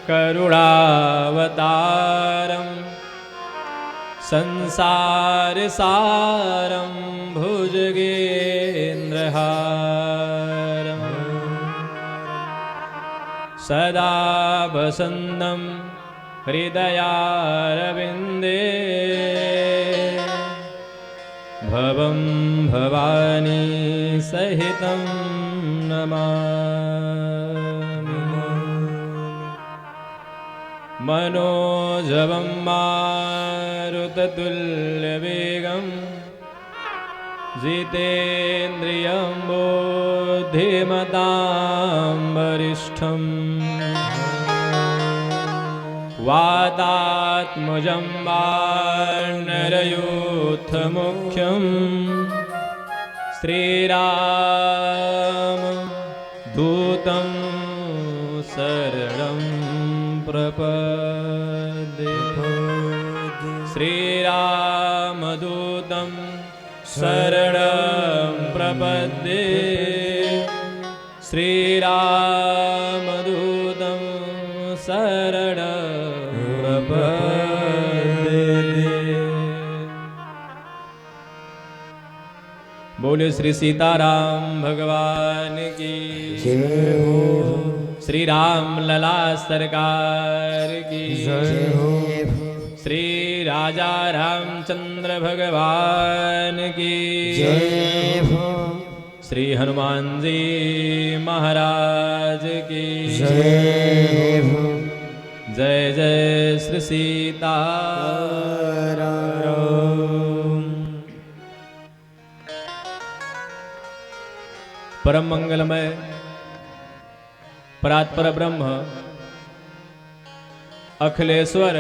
करुणावतारं संसारसारं भुजगेन्द्रहारं सदा वसन्तं हृदयारविन्दे भवं भवानी सहितं नमामि। मनोजवं मारुततुल्यवेगं जितेन्द्रियं बुद्धिमतां वरिष्ठं वातात्मजं वानरयूथमुख्यं श्रीरामदूतं शरणं प्रपद्ये। श्रीरामदूतं शरणं प्रपद्ये। श्रीरामदूतं शरणं प्रपद्ये। बोले श्री सीताराम भगवान की जय हो। श्री राम लला सरकार की जय हो। श्री राजा रामचंद्र भगवान की जय हो। श्री हनुमान जी महाराज की जय हो। जय जय श्री सीताराम। परम मंगलमय परात्पर ब्रह्म अखिलेश्वर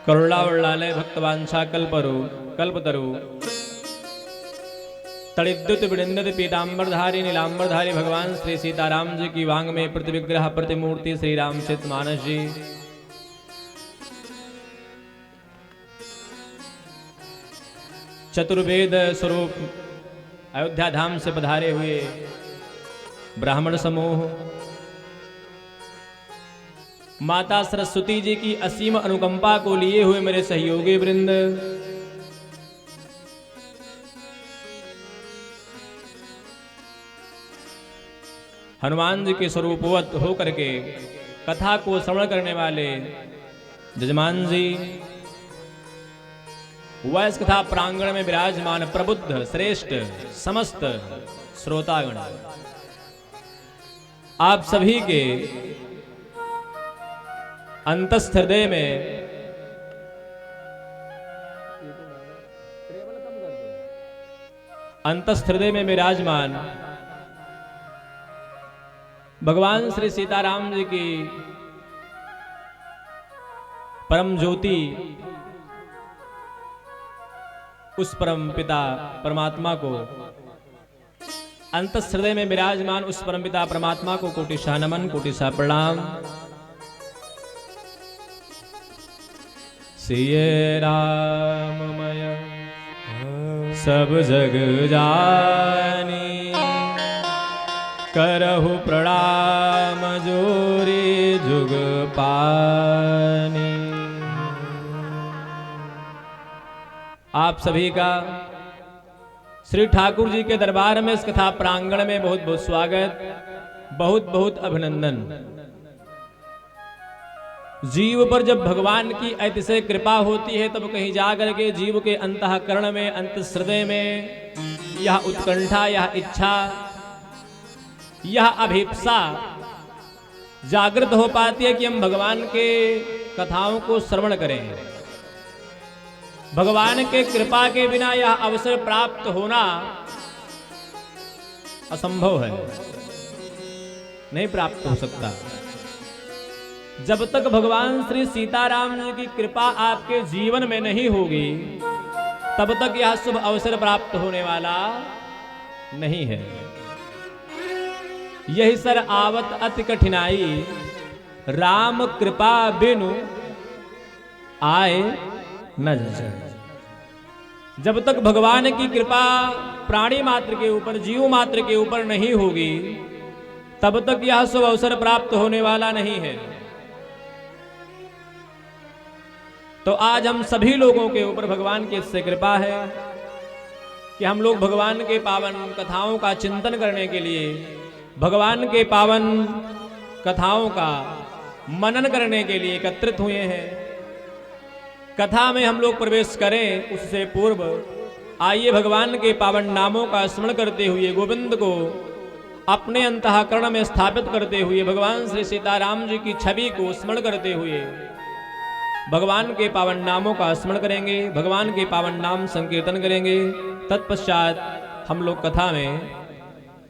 करुणावल्लालय भक्तवांछा कल्पतरु तड़िद्युत विनिंदित पीतांबरधारी नीलांबरधारी भगवान श्री सीताराम जी की वांग में प्रतिविग्रह प्रतिमूर्ति श्री रामचरित मानस जी चतुर्वेद स्वरूप अयोध्या धाम से पधारे हुए ब्राह्मण समूह, माता सरस्वती जी की असीम अनुकंपा को लिए हुए मेरे सहयोगी वृंद, हनुमान जी के स्वरूपवत होकर के कथा को श्रवण करने वाले जजमान जी, वैस कथा प्रांगण में विराजमान प्रबुद्ध श्रेष्ठ समस्त श्रोतागण, आप सभी के अंतस्थ हृदय में विराजमान भगवान श्री सीताराम जी की परम ज्योति, उस परम पिता परमात्मा को, अंतस हृदय में विराजमान उस परमपिता परमात्मा को कोटिशा नमन कोटिशा प्रणाम। सिये राममय सब जग जानी, करहु प्रणाम जोरी जुग पानी। आप सभी का श्री ठाकुर जी के दरबार में इस कथा प्रांगण में बहुत बहुत स्वागत, बहुत बहुत अभिनंदन। जीव पर जब भगवान की अतिशय कृपा होती है तब कहीं जाकर के जीव के अंतःकरण में, अंतःहृदय में यह उत्कंठा, यह इच्छा, यह अभिप्सा जागृत हो पाती है कि हम भगवान के कथाओं को श्रवण करें। भगवान के कृपा के बिना यह अवसर प्राप्त होना असंभव है, नहीं प्राप्त हो सकता। जब तक भगवान श्री सीताराम जी की कृपा आपके जीवन में नहीं होगी तब तक यह शुभ अवसर प्राप्त होने वाला नहीं है। यही सर आवत अति कठिनाई, राम कृपा बिनु आए न जाए। जब तक भगवान की कृपा प्राणी मात्र के ऊपर, जीव मात्र के ऊपर नहीं होगी तब तक यह शुभ अवसर प्राप्त होने वाला नहीं है। तो आज हम सभी लोगों के ऊपर भगवान की इससे कृपा है कि हम लोग भगवान के पावन कथाओं का चिंतन करने के लिए, भगवान के पावन कथाओं का मनन करने के लिए एकत्रित हुए हैं। कथा में हम लोग प्रवेश करें उससे पूर्व आइए भगवान के पावन नामों का स्मरण करते हुए, गोविंद को अपने अंतःकरण में स्थापित करते हुए, भगवान श्री सीताराम जी की छवि को स्मरण करते हुए भगवान के पावन नामों का स्मरण करेंगे, भगवान के पावन नाम संकीर्तन करेंगे। तत्पश्चात हम लोग कथा में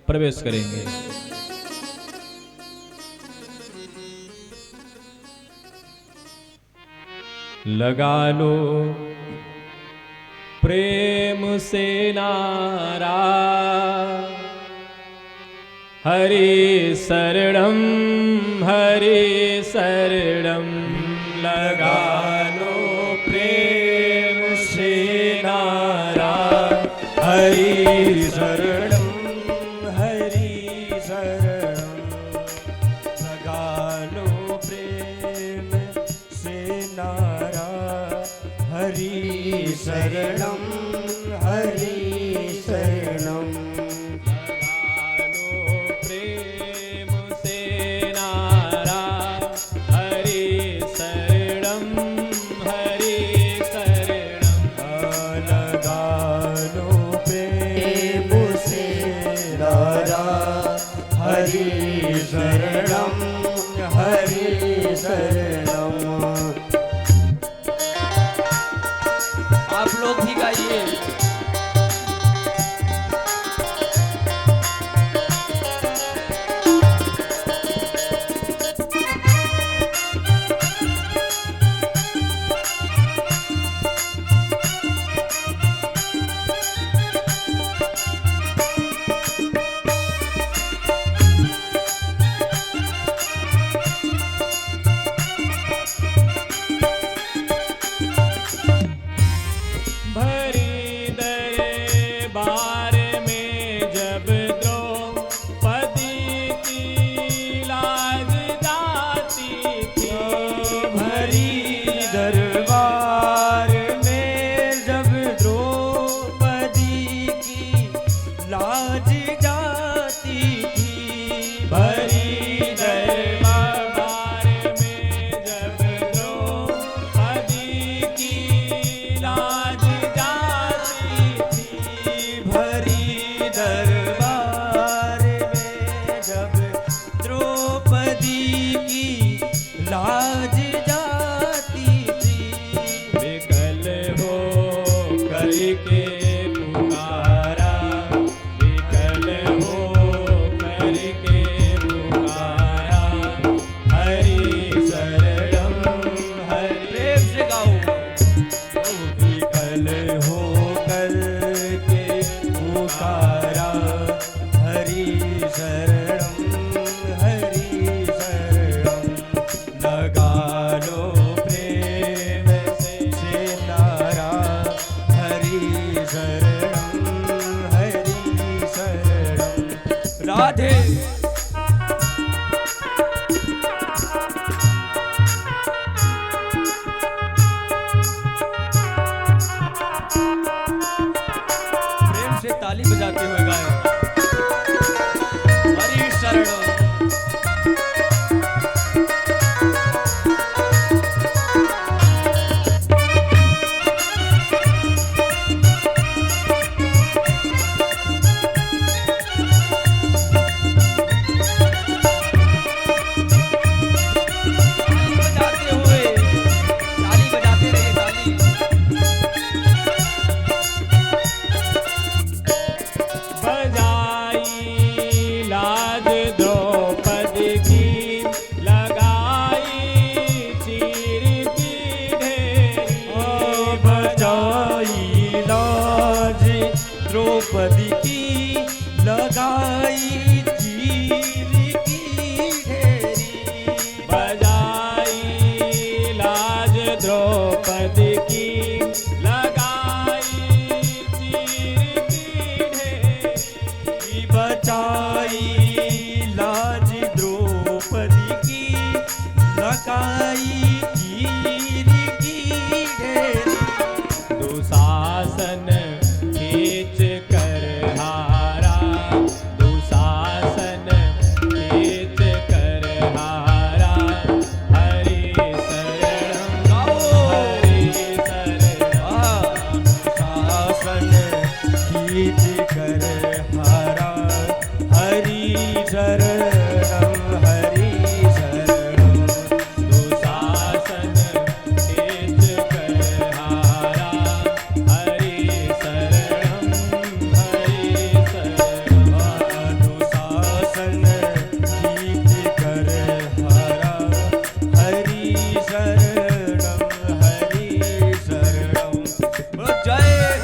प्रवेश करेंगे। लगा लो प्रेम से नारा, हरि शरणम हरि शरणम। लगा लो प्रेम से नारा, हरि शरणम हरि शरणम। लगा लो प्रेम से नारा, हरि शरणम हरि शरणम। हरि शरणम हरि शरणम। आप लोग भी गाइए। लगाई गिर की ढेरी। दुशासन खींच कर हारा, दुशासन खींच कर हारा। हरि शरणम हरि शरणम। शासन खींच कर हारा। हरि शरणम हरि शरणम। दुशासन खींच कर हारा। हरि शरणम हरि शरणम। दुशासन खींच कर हारा। हरि शरणम हरि शरणम। जय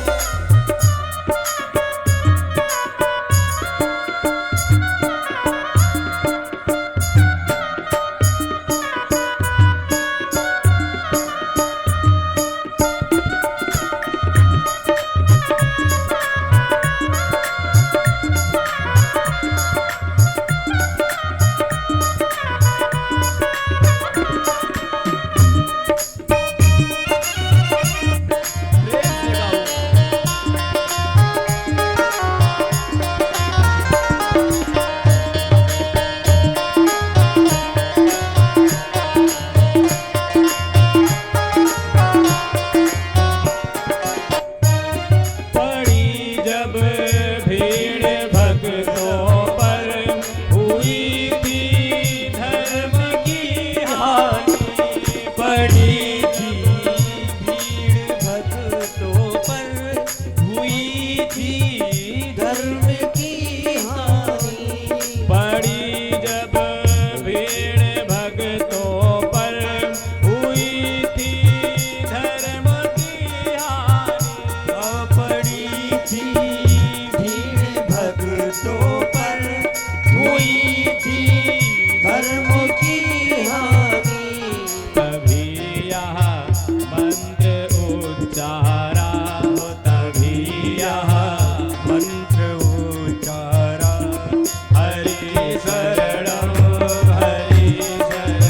पड़ी जब भीड़ भक्तों पर, हुई थी धर्म की हानि। पड़ी थी भीड़ भक्तों पर। हुई थी धर्म की हानि। पड़ी जब भीड़ भक्तों पर, हुई थी धर्म की हानि। पड़ी थी भीड़ भक्तों पर। हुई थी धर्म की हानि। तभी यहाँ मंत्र उच्चारा, तभी यहाँ मंत्र उच्चारा। हरि शरणम हरि शरणम।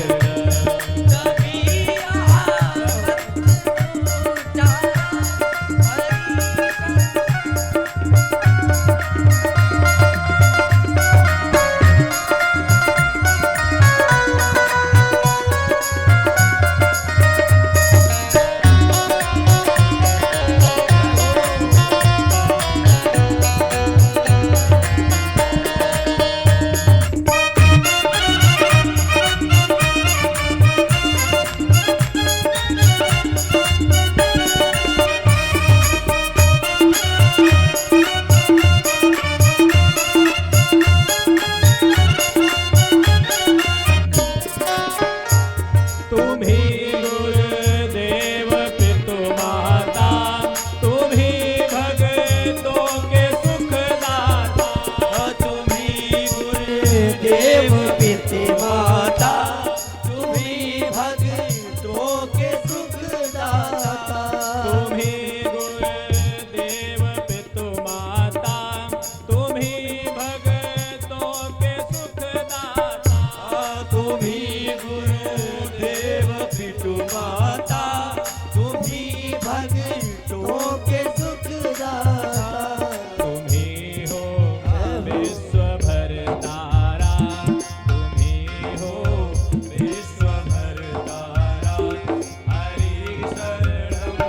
तुम्ही गुरुदेव पितु माता, तुम्ही भक्तों के सुखदाता। तुम्ही गुरुदेव पिते माता। तुम्ही भक्तों के सुखदाता। तुम्ही गुरुदेव पितु माता, तुम्ही भक्तों के सुखदाता। तुम्ही गुरुदेव पितु माता। तुम्ही भक्तों के सुखदाता। तुम्ही हो विश्व भर तारा, तुम्ही हो विश्व भर तारा। हरि शरणम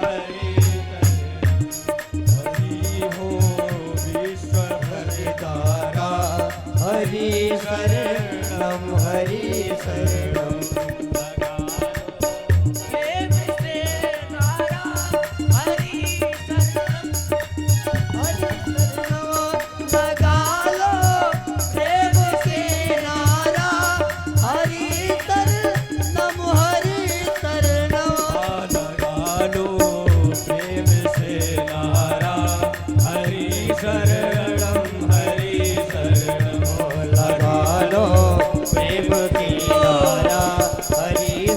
हरि शरणम। हरि हो विश्व भरतारा। हरि शरणम हरि शरणम। शरणम हरि शरणम। लगा लो प्रेम की नारा। हरि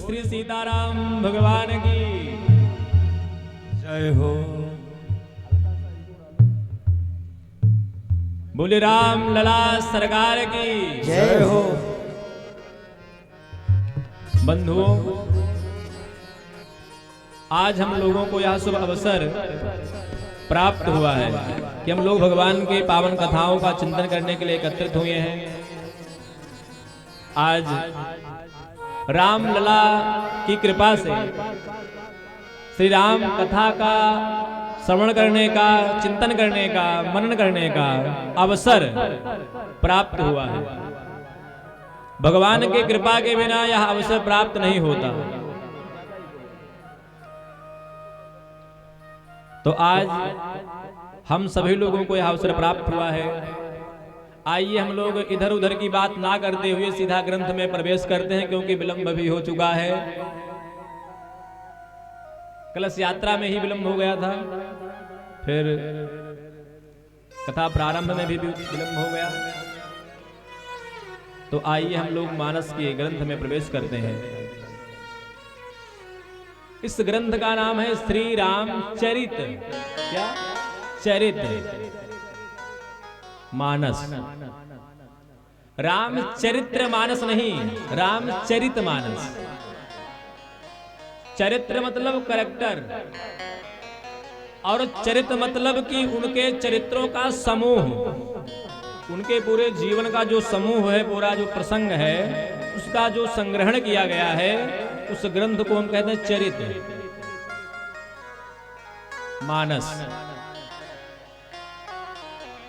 श्री सीताराम भगवान की जय हो। बोले राम लला सरकार की जय हो। बंधुओं, आज हम लोगों को यह शुभ अवसर प्राप्त हुआ है कि हम लोग भगवान के पावन कथाओं का चिंतन करने के लिए एकत्रित हुए हैं। आज राम लला की कृपा से श्री राम कथा का श्रवण करने का, चिंतन करने का, मनन करने का अवसर प्राप्त हुआ है। भगवान की कृपा के बिना यह अवसर प्राप्त नहीं होता। तो आज हम सभी लोगों को यह अवसर प्राप्त हुआ है। आइए हम लोग इधर उधर की बात ना करते हुए सीधा ग्रंथ में प्रवेश करते हैं, क्योंकि विलंब भी हो चुका है। कलश यात्रा में ही विलंब हो गया था, फिर कथा प्रारंभ में भी विलंब हो गया। तो आइए हम लोग मानस के ग्रंथ में प्रवेश करते हैं। इस ग्रंथ का नाम है श्री रामचरित क्या चरित मानस। रामचरित्र मानस नहीं, रामचरित मानस। चरित्र मतलब कैरेक्टर, और चरित मतलब कि उनके चरित्रों का समूह, उनके पूरे जीवन का जो समूह है, पूरा जो प्रसंग है, उसका जो संग्रहण किया गया है, उस ग्रंथ को हम कहते हैं चरित मानस।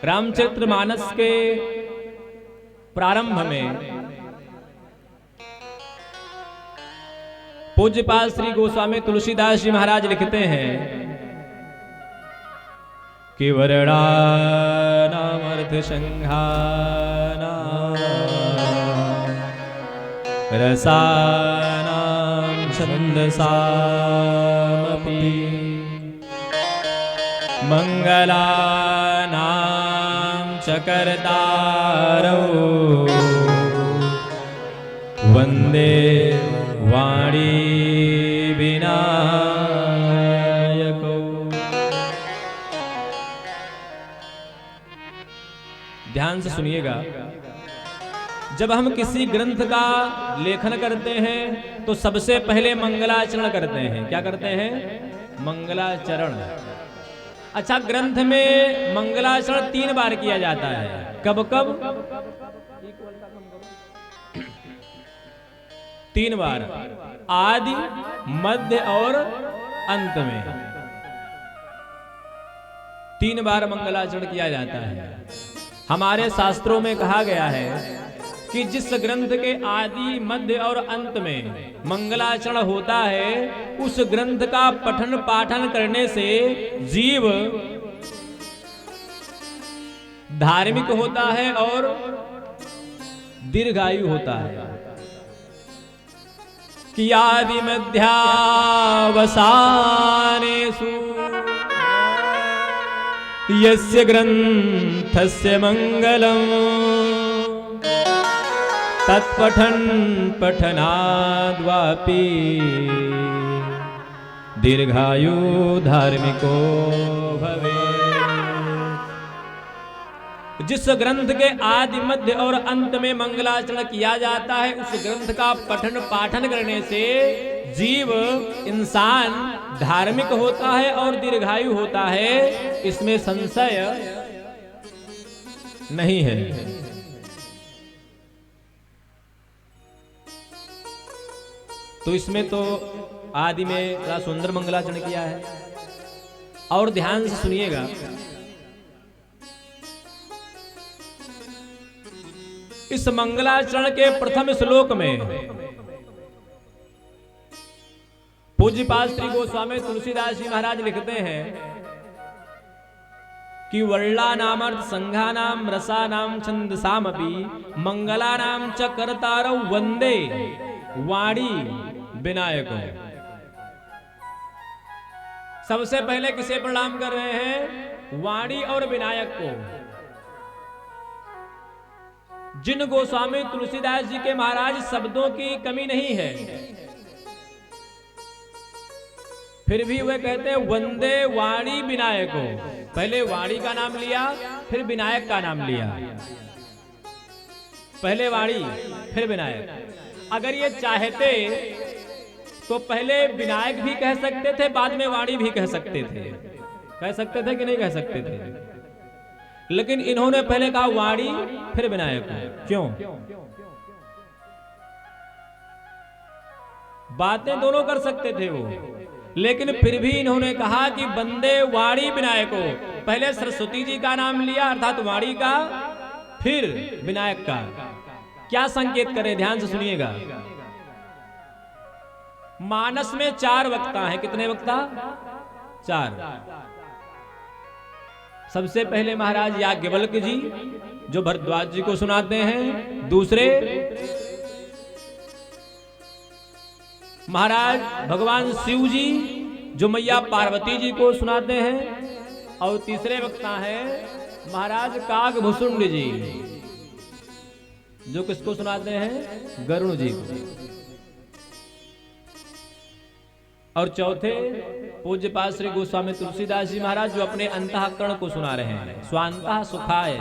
रामचरित्र मानस के प्रारंभ में पूज्यपाल श्री गोस्वामी तुलसीदास जी महाराज लिखते हैं कि वर्णानामर्थ संघाना रसानां छन्दसामपि मंगलानां च कर्तारौ वंदे वाणी विनायको। ध्यान से सुनिएगा, जब हम किसी ग्रंथ का लेखन करते हैं तो सबसे पहले मंगलाचरण करते हैं। क्या करते हैं? मंगलाचरण। अच्छा, ग्रंथ में मंगलाचरण 3 बार किया जाता है। कब कब? 3 बार, आदि, मध्य और अंत में 3 बार मंगलाचरण किया जाता है। हमारे शास्त्रों में कहा गया है कि जिस ग्रंथ के आदि, मध्य और अंत में मंगलाचरण होता है, उस ग्रंथ का पठन पाठन करने से जीव धार्मिक होता है और दीर्घायु होता है। कि आदि मध्यावसानेषु यस्य ग्रंथस्य मंगलम् तत्पठन् पठनाद्वापि दीर्घायु धार्मिको भवेत्। जिस ग्रंथ के आदि, मध्य और अंत में मंगलाचरण किया जाता है, उस ग्रंथ का पठन पाठन करने से जीव, इंसान धार्मिक होता है और दीर्घायु होता है। इसमें संशय नहीं है। तो इसमें तो आदि में बड़ा सुंदर मंगलाचरण किया है। और ध्यान से सुनिएगा, इस मंगलाचरण के प्रथम श्लोक में पूज्यपाल श्री गोस्वामी तुलसीदास जी महाराज लिखते हैं कि वर्णानामर्थ संघानां रसानां छन्दसामपि मंगलानां च कर्तारौ वंदे वाणी विनायको। सबसे पहले किसे प्रणाम कर रहे हैं? वाणी और विनायक को। जिन गोस्वामी तुलसीदास जी के महाराज शब्दों की कमी नहीं है, फिर भी वे कहते हैं वंदे वाणी विनायको। पहले वाणी का नाम लिया, फिर विनायक का नाम लिया। पहले वाणी फिर विनायक। अगर ये चाहते तो पहले विनायक भी कह सकते थे, बाद में वाणी भी कह सकते थे। कह सकते थे कि नहीं कह सकते थे? लेकिन इन्होंने पहले कहा वाणी फिर विनायक। क्यों? बातें दोनों कर सकते थे वो, लेकिन फिर भी इन्होंने कहा कि वंदे वाणी विनायको। पहले सरस्वती जी का नाम लिया अर्थात वाणी का, फिर विनायक का। क्या संकेत करें? ध्यान से सुनिएगा। मानस में 4 वक्ता हैं। कितने वक्ता? 4। सबसे पहले महाराज याज्ञवल्क्य जी जो भरद्वाज जी को सुनाते हैं। दूसरे महाराज भगवान शिव जी जो मैया पार्वती जी को सुनाते हैं। और तीसरे वक्ता हैं महाराज कागभूषुंड जी जो किसको सुनाते हैं? गरुण जी को। और चौथे पूज्यपाद श्री गोस्वामी तुलसीदास जी महाराज जो अपने अंतःकरण को सुना रहे हैं। स्वांतः सुखाय,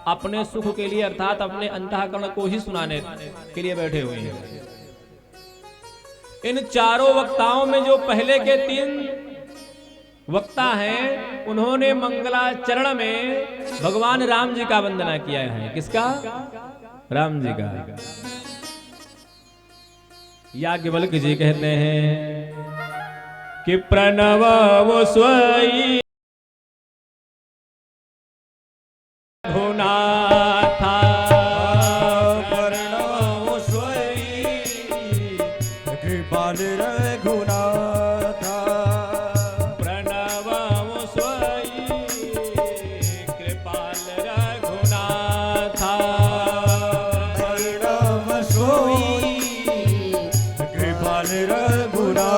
अपने सुख के लिए अर्थात अपने अंतःकरण को ही सुनाने के लिए बैठे हुए हैं। इन चारों वक्ताओं में जो पहले के 3 वक्ता हैं उन्होंने मंगलाचरण में भगवान राम जी का वंदना किया है। किसका? राम जी का। याज्ञवल्क्य जी कहते हैं कि प्रणव वो स्वई रघुनाथा, प्रणव स्वई कृपाल रघुनाथा, प्रणव वो स्वई कृपाल रघुनाथा, प्रणव स्वई कृपाल रघुनाथा,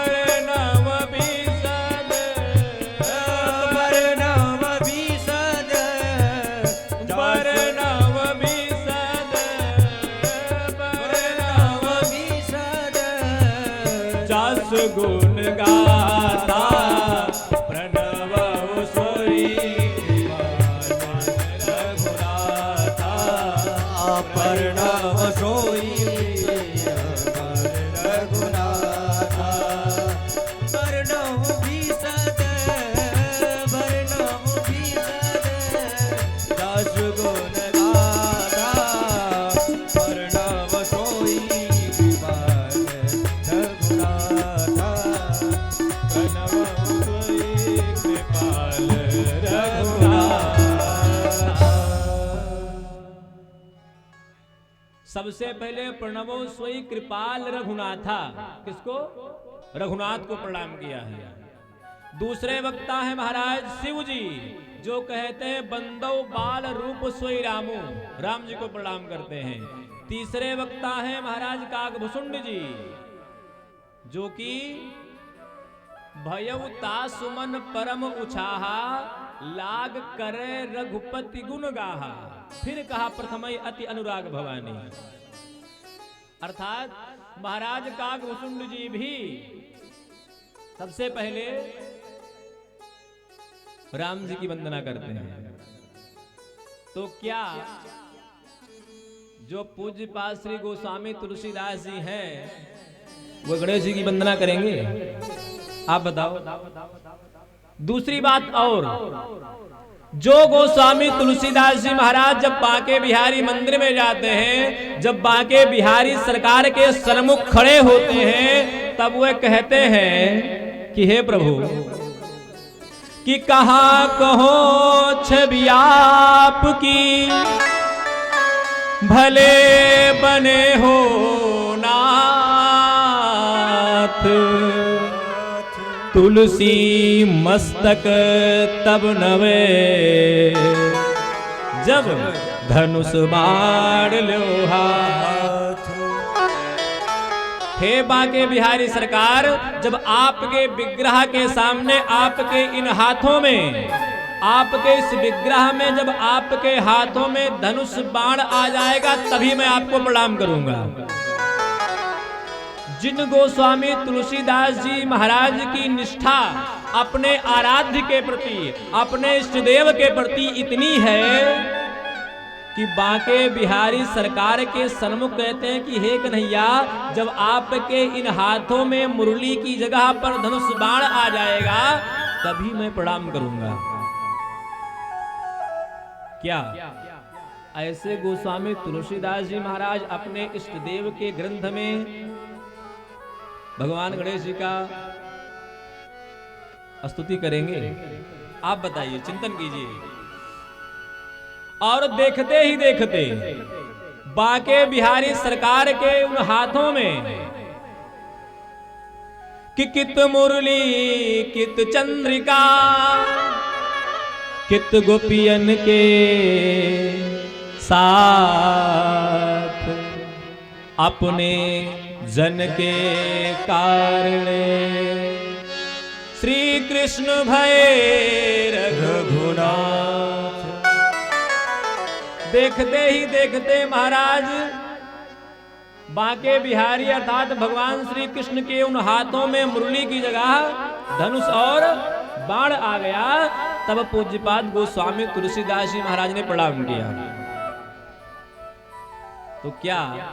वर्णव विशद, वर्णव विशद, वर्णव विशद, वर्णव विशद, जस गुण गाथा, प्रणव स्वई रघुनाथा, प्रणव सोई रघुनाथा, वर्णव विशद, वर्णव विशद, दस गुण गाथा, वर्णव सोई रघुनाथा, प्रणव स्वई कृपाल रघुनाथा। सबसे पहले प्रणवो स्वई कृपाल रघुनाथा, किसको? रघुनाथ को प्रणाम किया है। दूसरे वक्ता है महाराज शिव जी जो कहते हैं बंदो बाल रूप सोई रामो, राम जी को प्रणाम करते हैं। तीसरे वक्ता है महाराज कागभूषुंड जी जो कि भयउ तासुमन परम उछाहा, लाग करे रघुपति गुण गाहा। फिर कहा प्रथमई अति अनुराग भवानी, अर्थात महाराज कागभूषुंड जी भी सबसे पहले राम जी की वंदना करते हैं। तो क्या जो पूज्यपाद श्री गोस्वामी तुलसीदास जी हैं वो गणेश जी की वंदना करेंगे? आप बताओ। दूसरी बात और, जो गोस्वामी तुलसीदास जी महाराज जब बांके बिहारी मंदिर में जाते हैं, जब बांके बिहारी सरकार के सन्मुख खड़े होते हैं, तब वे कहते हैं कि हे प्रभु कि कहाँ कहो छवि आपकी, भले बने हो नाथ, तुलसी मस्तक तब नवे, जब धनुष बाण लो हाथ। हे बांके बिहारी सरकार, जब आपके विग्रह के सामने आपके इन हाथों में, आपके इस विग्रह में जब आपके हाथों में धनुष बाण आ जाएगा तभी मैं आपको प्रणाम करूंगा। जिन गोस्वामी तुलसीदास जी महाराज की निष्ठा अपने आराध्य के प्रति, अपने इष्ट देव के प्रति इतनी है कि बांके बिहारी सरकार के सन्मुख कहते हैं कि हे कन्हैया, जब आपके इन हाथों में मुरली की जगह पर धनुष बाण आ जाएगा तभी मैं प्रणाम करूंगा। क्या ऐसे गोस्वामी तुलसीदास जी महाराज अपने इष्ट देव के ग्रंथ में भगवान गणेश जी का स्तुति करेंगे? आप बताइए, चिंतन कीजिए। और देखते ही देखते बांके बिहारी सरकार के उन हाथों में कि कित मुरली कित चंद्रिका, कित गोपियन के साथ, अपने जन के कारण श्री कृष्ण भय रघुनाथ। देखते ही देखते महाराज बांके बिहारी अर्थात भगवान श्री कृष्ण के उन हाथों में मुरली की जगह धनुष और बाण आ गया। तब पूज्यपाद गोस्वामी तुलसीदास जी महाराज ने प्रणाम किया। तो क्या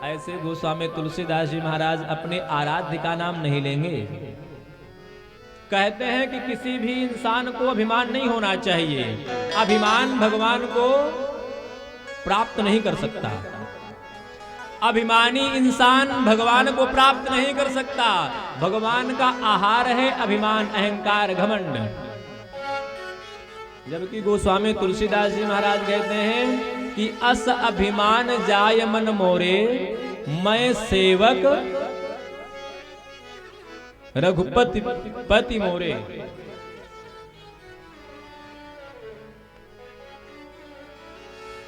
ऐसे गोस्वामी तुलसीदास जी महाराज अपने आराध्य का नाम नहीं लेंगे? कहते हैं कि किसी भी इंसान को अभिमान नहीं होना चाहिए। अभिमान भगवान को प्राप्त नहीं कर सकता। अभिमानी इंसान भगवान को प्राप्त नहीं कर सकता। भगवान का आहार है अभिमान, अहंकार, घमंड। जबकि गोस्वामी तुलसीदास जी महाराज कहते हैं कि अस अभिमान जाय मन मोरे, मैं सेवक रघुपति पति मोरे।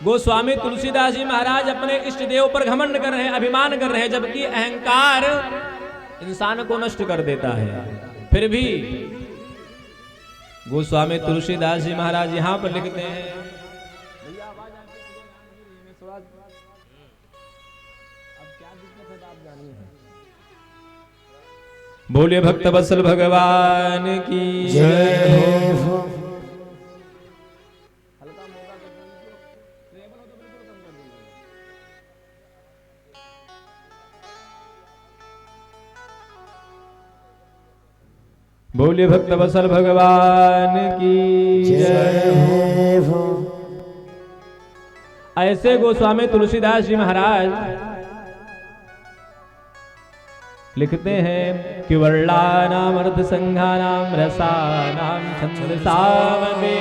गोस्वामी तुलसीदास जी महाराज अपने इष्ट देव पर घमंड कर रहे हैं, अभिमान कर रहे हैं, जबकि अहंकार इंसान को नष्ट कर देता है। फिर भी गोस्वामी तुलसीदास जी महाराज यहां पर लिखते हैं, बोलिए भक्त वत्सल भगवान की जय हो। बोलिए भक्त वत्सल भगवान की जय हो। ऐसे गोस्वामी तुलसीदास जी महाराज लिखते हैं कि वर्णानाम अर्थ संघानाम रसानाम छंदसामवे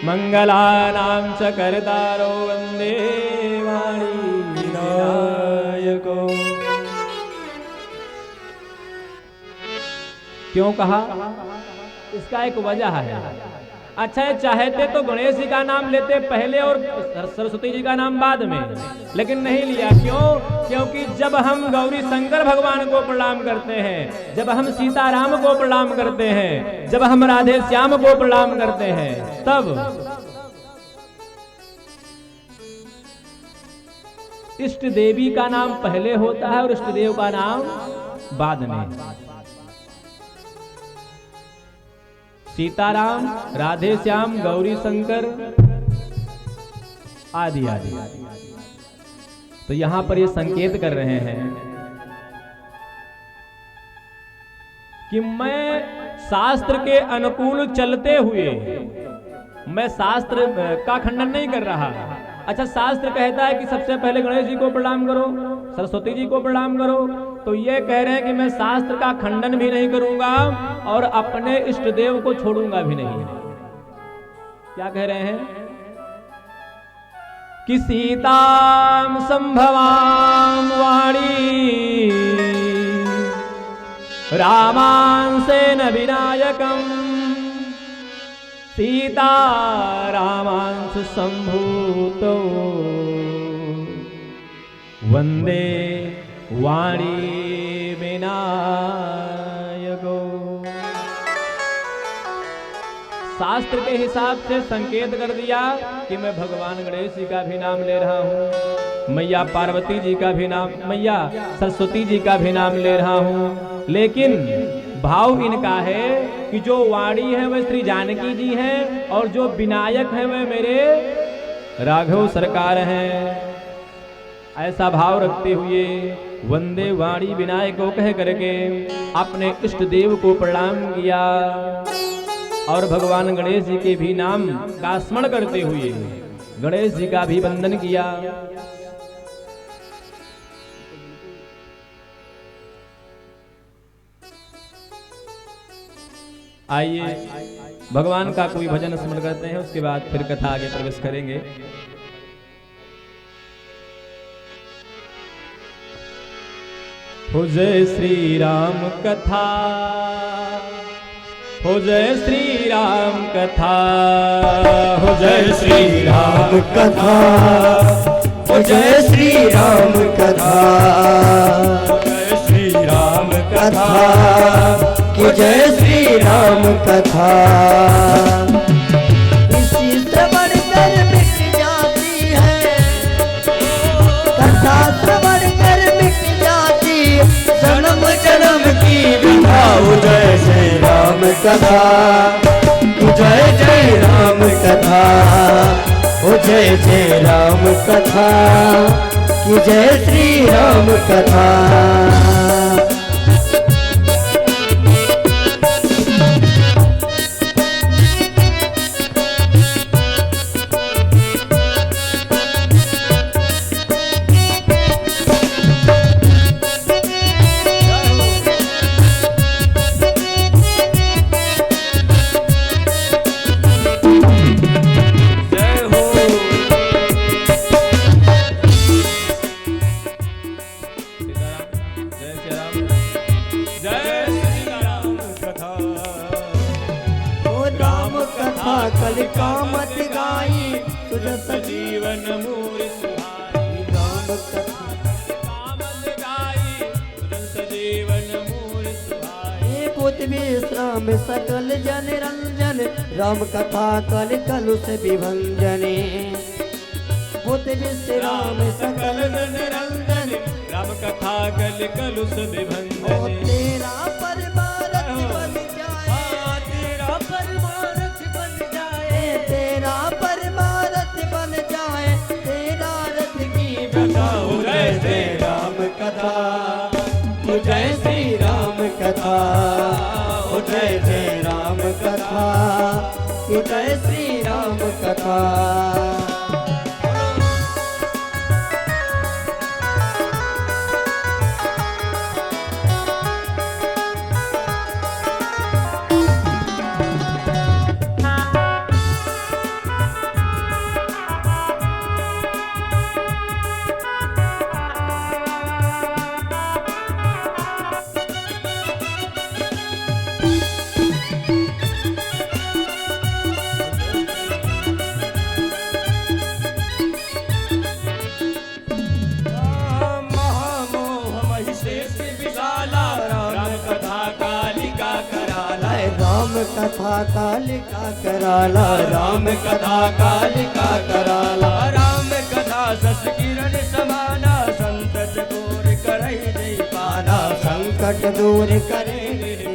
मंगलानाम च करतारो वंदे वाणी विनायको। क्यों कहा? इसका एक वजह है। अच्छा है, चाहते तो गणेश जी का नाम लेते पहले और सरस्वती जी का नाम बाद में, लेकिन नहीं लिया। क्यों? क्योंकि जब हम गौरी शंकर भगवान को प्रणाम करते हैं, जब हम सीताराम को प्रणाम करते हैं, जब हम राधे श्याम को प्रणाम करते हैं, तब इष्ट देवी का नाम पहले होता है और इष्ट देव का नाम बाद में। सीताराम, राधे श्याम, गौरी शंकर आदि आदि। तो यहां पर ये संकेत कर रहे हैं कि मैं शास्त्र के अनुकूल चलते हुए मैं शास्त्र का खंडन नहीं कर रहा। अच्छा, शास्त्र कहता है कि सबसे पहले गणेश जी को प्रणाम करो, सरस्वती जी को प्रणाम करो, तो ये कह रहे हैं कि मैं शास्त्र का खंडन भी नहीं करूंगा और अपने इष्ट देव को छोड़ूंगा भी नहीं। क्या कह रहे हैं कि सीताम संभवाम वाणी रामांसेन विनायकम, सीता रामांश संभूतो वंदे वाणी विनायको। शास्त्र के हिसाब से संकेत कर दिया कि मैं भगवान गणेश जी का भी नाम ले रहा हूं। मैया पार्वती जी का भी नाम, मैया सरस्वती जी का भी नाम ले रहा हूँ, लेकिन भाव इनका है कि जो वाणी है वह श्री जानकी जी हैं और जो विनायक है वह मेरे राघव सरकार हैं। ऐसा भाव रखते हुए वंदे वाणी विनायक को कह करके अपने इष्ट देव को प्रणाम किया और भगवान गणेश जी के भी नाम का स्मरण करते हुए गणेश जी का भी वंदन किया। आइए भगवान का कोई भजन स्मरण करते हैं, उसके बाद फिर कथा आगे प्रवेश करेंगे। हो जय श्री राम कथा, हो जय श्री राम कथा, हो जय श्री राम कथा, हो जय श्री राम कथा, जय श्री राम कथा कि जय श्री राम कथा। इसी श्रवण कर मिट जाती है, कथा श्रवण कर मिट जाती, जन्म जन्म की विधा। जय श्री राम कथा, जय जय राम कथा, ओ जय जय राम कथा कि जय श्री राम कथा। कल कामत गाई तुझ सजीवन मूर सुहाई। राम कथा कामत गाई तुझ सजीवन मूर सुहाई। पुत विश्राम सकल जन रंजन, राम कथा कल कलुष विभंजने। पुत विश्राम सकल जन रंजन, राम कथा कल कलुष विभंजने। तेरा परमारथ बन जाए, तेरा परमारथ बन जाए, तेरा परमारथ बन जाए, तेरा रथ की कथा हो जय श्री राम कथा, हो जय श्री राम कथा, हो जय जय राम कथा, हो जय श्री राम कथा। कथा कालिका कराला, राम कथा कालिका कराला। राम कथा सस किरण समाना, संकट दूर करई दे पाना। संकट दूर करे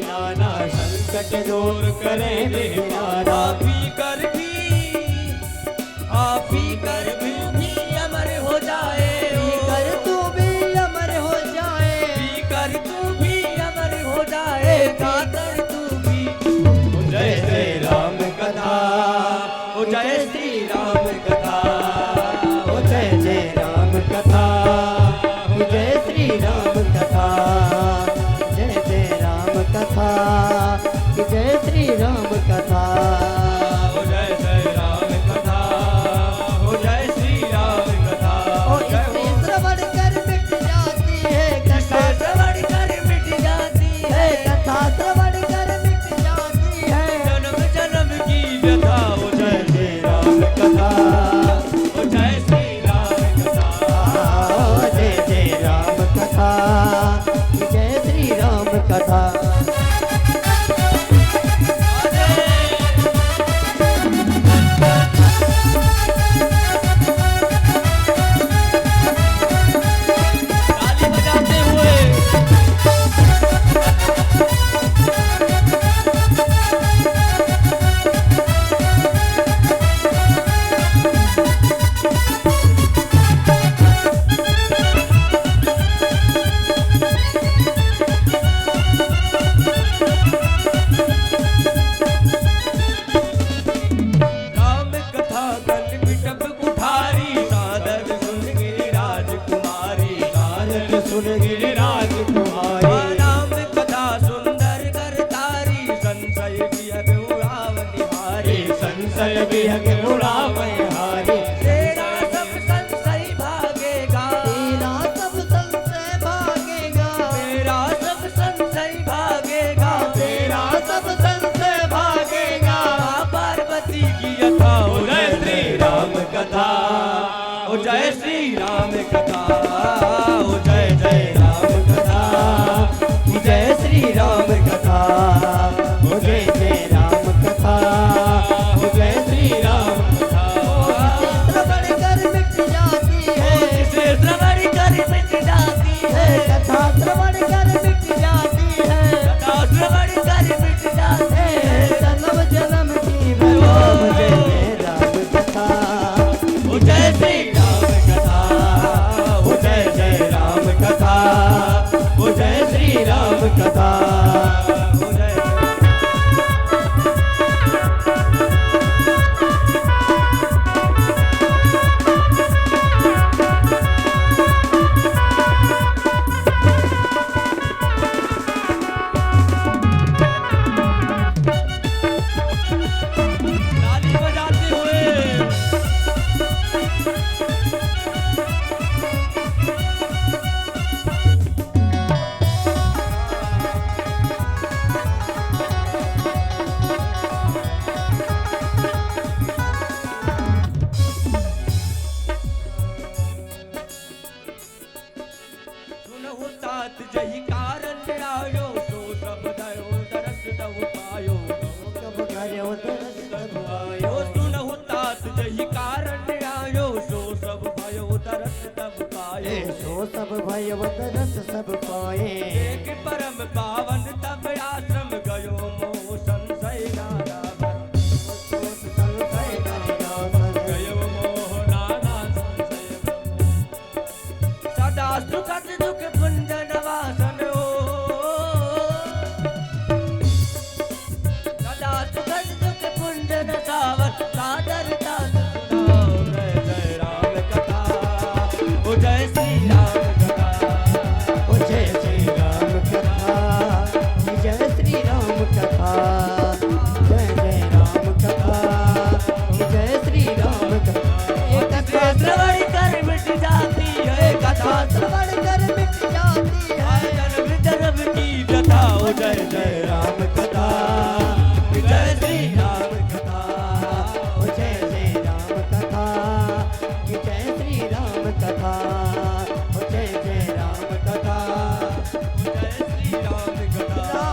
नाना, संकट दूर करे नाना। आप ही कर भी अमर हो जाए, कर तू भी अमर हो जाए, कर तू भी अमर हो जाए, कर तू भी। जय जय राम कथा, ओ जय श्री राम कथा, ओ जय जय राम कथा, ओ जय श्री राम कथा, जय जय राम कथा, जय श्री राम कथा, ओ जय जय राम कथा, ओ जय राम कथा। हो जय ताली बजाते हुए सुनहु तात जही कारण आयो सो सब दयो दरस दव पायो कब भयो दरस तब आयो सुनहु तात जही कारण आयो सो सब भयो दरस दव पायो सो सब भयो दरस सब पाए। एक परम पावन तब आश्रम गयो मोह संशय नाना संशय नाना गयो मोह नाना संशय सदा सुखद दुख पुंजन वासन हो सदा सुखद दुख पुंजन सावन सादर दास सुनाओ जय जय राम कथा ओ जय श्री राम कथा ओ जय श्री राम कथा, जय श्री राम कथा, जय जय राम कथा, जय श्री राम कथा। ये कथा श्रवण कर मिट जाती है कथा श्रवण कर मिट जाती है। जन्म जन्म की कथा ओ जय जय राम कथा जय श्री राम कथा ओ जय जय राम कथा, जय श्री राम कथा, ओ जय जय राम कथा, जय श्री राम कथा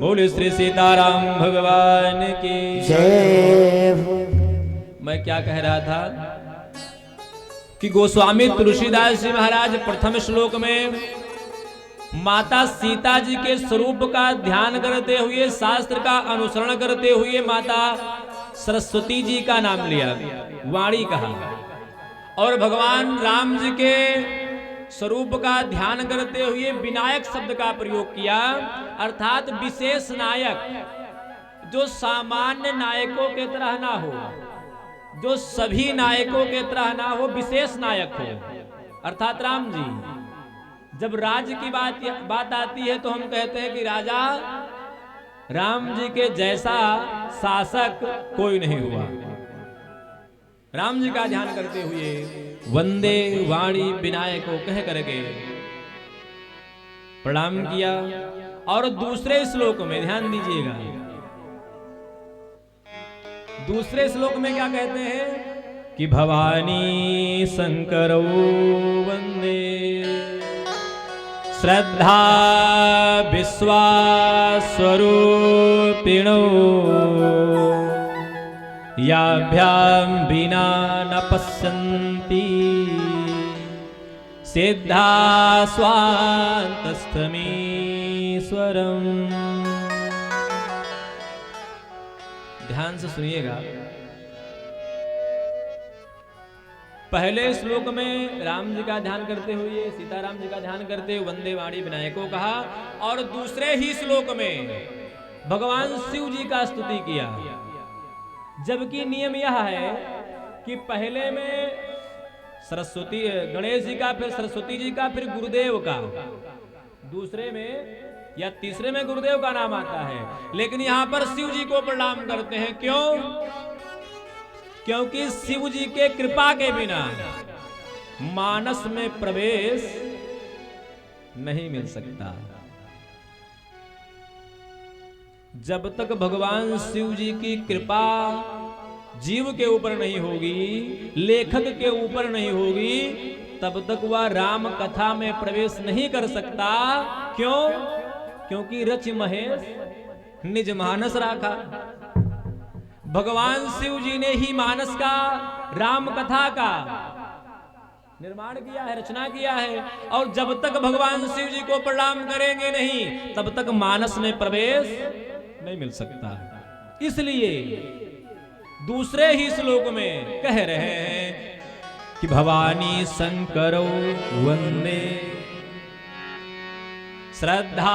बोले श्री सीताराम भगवान की जय हो। मैं क्या कह रहा था कि गोस्वामी तुलसीदास जी महाराज प्रथम श्लोक में माता सीता जी के स्वरूप का ध्यान करते हुए शास्त्र का अनुसरण करते हुए माता सरस्वती जी का नाम लिया, वाणी कहा, और भगवान राम जी के स्वरूप का ध्यान करते हुए विनायक शब्द का प्रयोग किया, अर्थात विशेष नायक जो सामान्य नायकों के तरह ना हो, जो सभी नायकों के तरह ना हो, विशेष नायक हो, अर्थात राम जी। जब राज्य की बात आती है तो हम कहते हैं कि राजा राम जी के जैसा शासक कोई नहीं हुआ। राम जी का ध्यान करते हुए वंदे वाणी विनायक को कह करके प्रणाम किया। और दूसरे श्लोक में ध्यान दीजिएगा, दूसरे श्लोक में क्या कहते हैं कि भवानी शंकरो वंदे श्रद्धा विश्वास स्वरूपिणो याभ्याम बिना न पश्यन्ति सिद्धा स्वान्तस्थमीश्वरम्। ध्यान से सुनिएगा, पहले श्लोक में राम जी का ध्यान करते हुए, सीताराम जी का ध्यान करते हुए वंदे वाणी विनायको कहा, और दूसरे ही श्लोक में भगवान शिव जी का स्तुति किया। जबकि नियम यह है कि पहले में सरस्वती गणेश जी का, फिर सरस्वती जी का, फिर गुरुदेव का, दूसरे में या तीसरे में गुरुदेव का नाम आता है, लेकिन यहां पर शिव जी को प्रणाम करते हैं। क्यों? क्योंकि शिव जी के कृपा के बिना मानस में प्रवेश नहीं मिल सकता। जब तक भगवान शिव जी की कृपा जीव के ऊपर नहीं होगी, लेखक के ऊपर नहीं होगी, तब तक वह राम कथा में प्रवेश नहीं कर सकता। क्यों? क्योंकि रच महेश निज मानस राखा। भगवान शिव जी ने ही मानस का, राम कथा का निर्माण किया है, रचना किया है। और जब तक भगवान शिव जी को प्रणाम करेंगे नहीं, तब तक मानस में प्रवेश नहीं मिल सकता। इसलिए दूसरे ही श्लोक में कह रहे हैं कि भवानी शंकरो वंदे श्रद्धा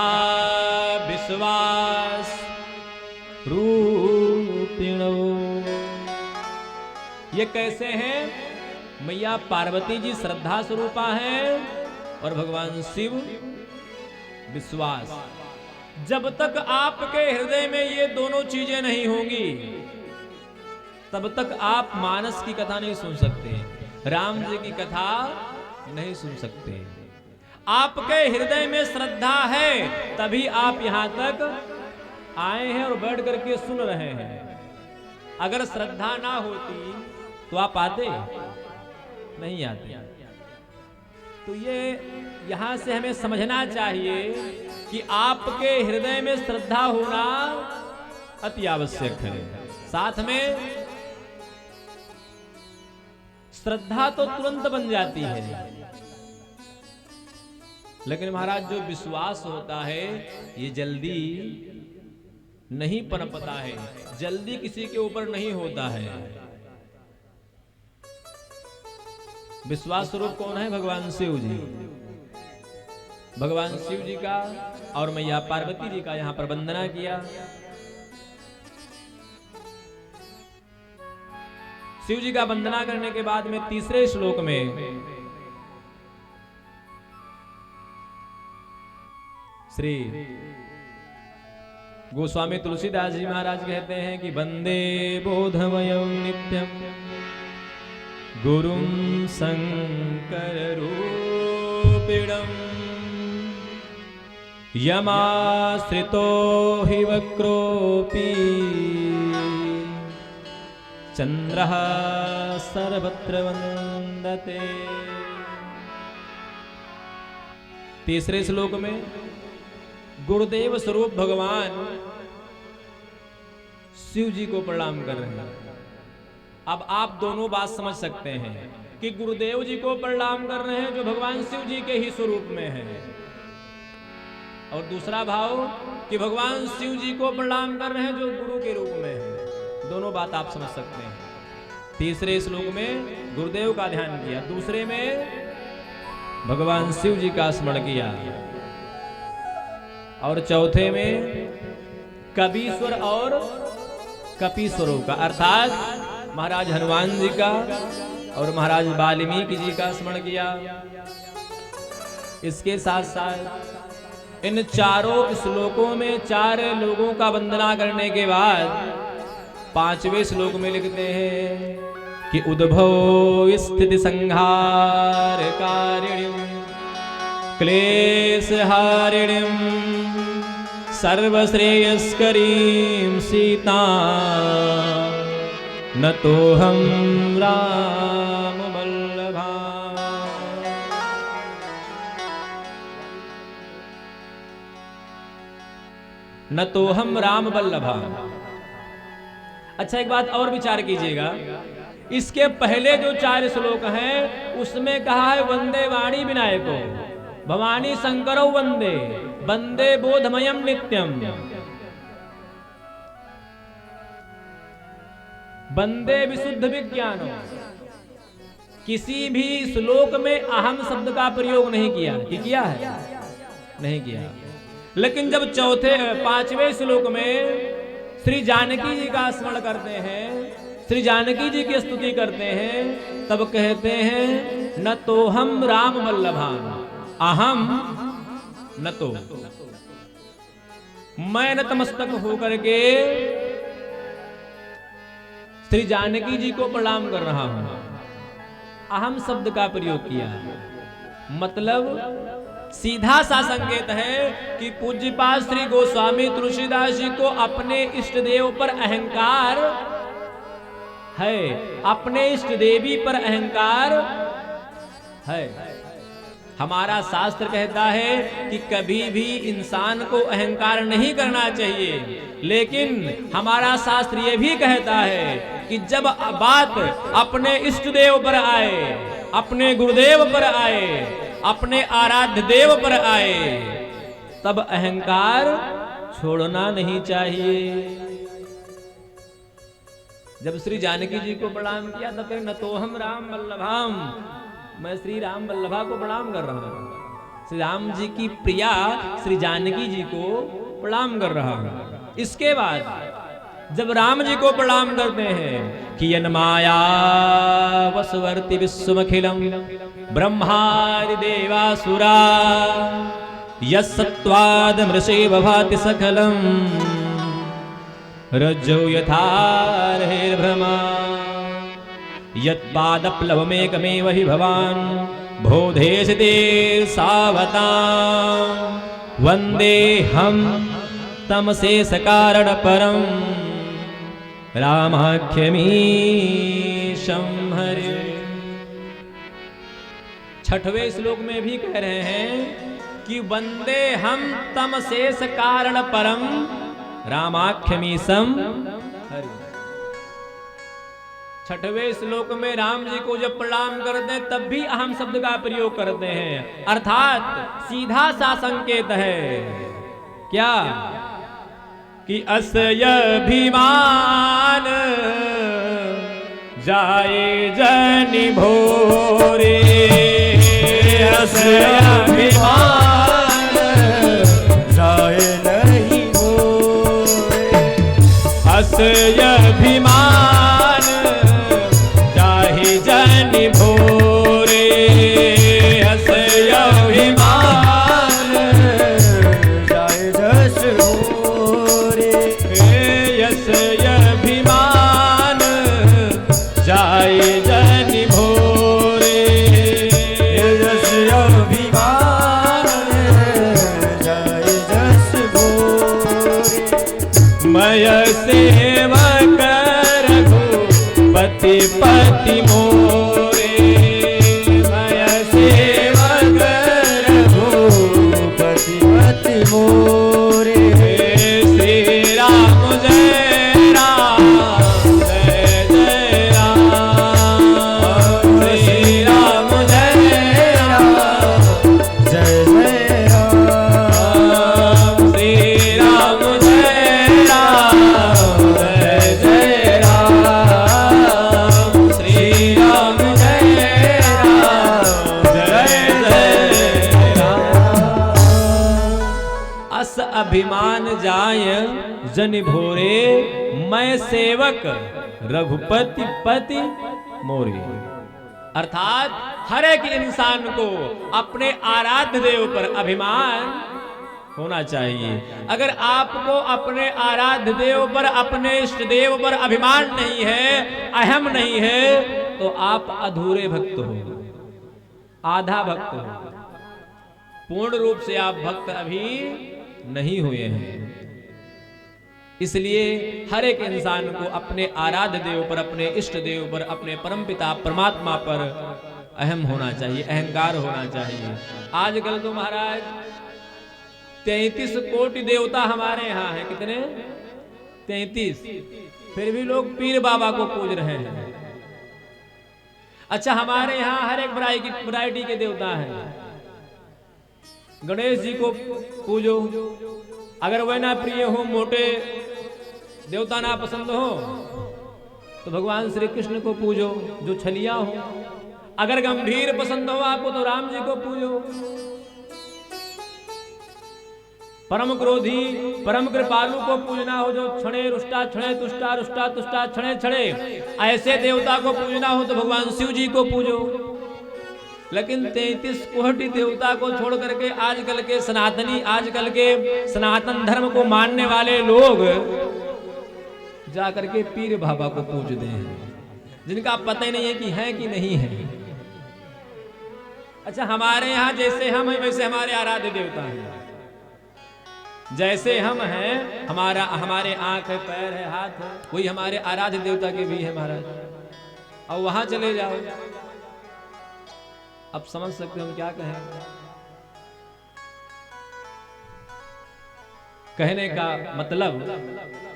विश्वास रूपिणो। ये कैसे हैं? मैया पार्वती जी श्रद्धा स्वरूपा है और भगवान शिव विश्वास। जब तक आपके हृदय में ये दोनों चीजें नहीं होंगी, तब तक आप मानस की कथा नहीं सुन सकते, राम जी की कथा नहीं सुन सकते। आपके हृदय में श्रद्धा है तभी आप यहां तक आए हैं और बैठ करके सुन रहे हैं। अगर श्रद्धा ना होती तो आप आते नहीं आते। तो ये यहां से हमें समझना चाहिए कि आपके हृदय में श्रद्धा होना अति आवश्यक है। साथ में श्रद्धा तो तुरंत बन जाती है, लेकिन महाराज जो विश्वास होता है ये जल्दी नहीं पनपता है, जल्दी किसी के ऊपर नहीं होता है। विश्वास स्वरूप कौन है? भगवान शिव जी। भगवान शिव जी का और मैया पार्वती जी का यहां पर वंदना किया। शिव जी का वंदना करने के बाद में तीसरे श्लोक में श्री गोस्वामी तुलसीदास जी महाराज कहते हैं कि वंदे बोधमयं नित्यं गुरुं शंकर रूपिणं यमाश्रितो हि वक्रोऽपि चंद्रः सर्वत्र वंदते। तीसरे श्लोक में गुरुदेव स्वरूप भगवान शिव जी को प्रणाम कर रहे हैं। अब आप दोनों बात समझ सकते हैं कि गुरुदेव जी को प्रणाम कर रहे हैं जो भगवान शिव जी के ही स्वरूप में है, और दूसरा भाव कि भगवान शिव जी को प्रणाम कर रहे हैं जो गुरु के रूप में है। दोनों बात आप समझ सकते हैं। तीसरे श्लोक में गुरुदेव का ध्यान किया, दूसरे में भगवान शिव जी का स्मरण किया, और चौथे में कबीश्वर और कपीश्वरों का, अर्थात महाराज हनुमान जी का और महाराज वाल्मीकि जी का स्मरण किया। इसके साथ साथ इन चारों श्लोकों में चार लोगों का वंदना करने के बाद पांचवें श्लोक में लिखते हैं कि उद्भव स्थिति संहार कारिणीं क्लेश हारिणीं सर्वश्रेयस्करीं सीता नतोऽहं राम वल्लभा। नतोऽहं राम वल्लभा। अच्छा, एक बात और विचार कीजिएगा, इसके पहले जो चार श्लोक हैं उसमें कहा है वंदे वाणी विनायको भवानी शंकरो वंदे वंदे बोधमयं नित्यम वंदे विशुद्ध विज्ञानो। किसी भी श्लोक में अहम शब्द का प्रयोग नहीं किया, कि किया है? नहीं किया। लेकिन जब पांचवें श्लोक में श्री जानकी जी का स्मरण करते हैं, श्री जानकी जी की स्तुति करते हैं, तब कहते हैं न तो हम राम वल्लभान अहम न तो, मैं नतमस्तक होकर के श्री जानकी जी को प्रणाम कर रहा हूं। अहम शब्द का प्रयोग किया, मतलब सीधा सा संकेत है कि पूज्यपाद श्री गोस्वामी तुलसीदास जी को अपने इष्ट देव पर अहंकार है, अपने इष्ट देवी पर अहंकार है। हमारा शास्त्र कहता है कि कभी भी इंसान को अहंकार नहीं करना चाहिए, लेकिन हमारा शास्त्र ये भी कहता है कि जब बात अपने इष्ट देव पर आए, अपने गुरुदेव पर आए, अपने आराध्य देव पर आए, तब अहंकार छोड़ना नहीं चाहिए। जब श्री जानकी जी को प्रणाम किया तब न तो हम राम वल्लभाम, मैं श्री राम वल्लभा को प्रणाम कर रहा हूं, श्री राम जी की प्रिया श्री जानकी जी को प्रणाम कर रहा हूं। इसके बाद जब राम जी को प्रणाम करते हैं कि यन माया वसवर्ति विश्वमखिलम ब्रह्मादि देवासुरा यस्त्वाद मृषे भाति सकलम रज्जौ यथा रहिर्भ्रमा यत्पादप्लवमेकमेव हि भवान् बोधेशते सावतां वन्देऽहं तमशेषकारण परं रामाख्यमीशं हरे। छठवें श्लोक में भी कह रहे हैं कि वंदे हम तमशेष कारण परम रामाख्यमीशं हरि। छठवें श्लोक में राम जी को जब प्रणाम करते हैं तब भी अहम शब्द का प्रयोग करते हैं, अर्थात सीधा सा संकेत है क्या कि असय अभिमान जाए जनि भोरे, असय अभिमान जाए नहीं भोरे, असय अभिमान जाहे जनि भोरे, असय अभिमान जाए जस भोरे, असय अभिमान जाए जनि भोरे, असय अभिमान जाए जस भोरे। मय सेवक रघुपति पति मोरे, मय सेवक रघुपति पति मोरे, श्री राम जय राम जय जय राम, श्री राम जय राम जय जय राम, श्री राम जय राम जय जय राम, श्री राम जय राम जय जय राम। अस अभिमान जाय जनि भोरे, मैं सेवक रघुपति पति मोरे। अर्थात हर एक इंसान को अपने आराध्य देव पर अभिमान होना चाहिए। अगर आपको अपने आराध्य देव पर, अपने इष्ट देव पर अभिमान नहीं है, अहम नहीं है, तो आप अधूरे भक्त हो, आधा भक्त हो, पूर्ण रूप से आप भक्त अभी नहीं हुए हैं। इसलिए हर एक इंसान को अपने आराध्य देव पर, अपने इष्ट देव पर, अपने परमपिता परमात्मा पर अहम होना चाहिए, अहंकार होना चाहिए। आजकल तो महाराज 33 कोटि देवता हमारे यहाँ हैं। कितने? 33। फिर भी लोग पीर बाबा को पूज रहे हैं। अच्छा, हमारे यहाँ हर एक वैरायटी के देवता हैं। गणेश जी को पूजो, अगर वह ना प्रिय हो, मोटे देवता ना पसंद हो, तो भगवान श्री कृष्ण को पूजो जो छलिया हो। अगर गंभीर पसंद हो आपको तो राम जी को पूजो। परम क्रोधी परम कृपालु को पूजना हो जो क्षणे रुष्टा क्षणे तुष्टा रुष्टा तुष्टा क्षणे क्षणे, ऐसे देवता को पूजना हो तो भगवान शिव जी को पूजो। लेकिन 33 कोटि देवता को छोड़ करके आजकल के सनातन धर्म को मानने वाले लोग जाकर के पीर बाबा को पूजते हैं, जिनका पता ही नहीं है कि है कि नहीं है। अच्छा, हमारे यहाँ जैसे हम हैं वैसे हमारे आराध्य देवता हैं। जैसे हम हैं, हमारे आंख है, पैर है, हाथ है, वही हमारे आराध्य देवता के भी है महाराज। और वहां चले जाओ अब समझ सकते हम क्या कहें। कहने का मतलब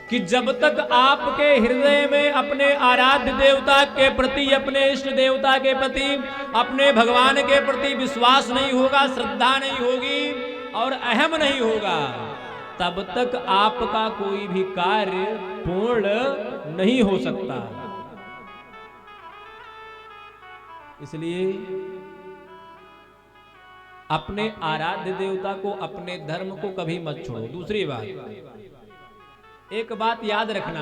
कि जब तक आपके हृदय में अपने आराध्य देवता के प्रति, अपने इष्ट देवता के प्रति, अपने भगवान के प्रति विश्वास नहीं होगा, श्रद्धा नहीं होगी और अहम नहीं होगा, तब तक आपका कोई भी कार्य पूर्ण नहीं हो सकता। इसलिए अपने आराध्य देवता को, अपने धर्म को कभी मत छोड़ो। दूसरी बात, एक बात याद रखना,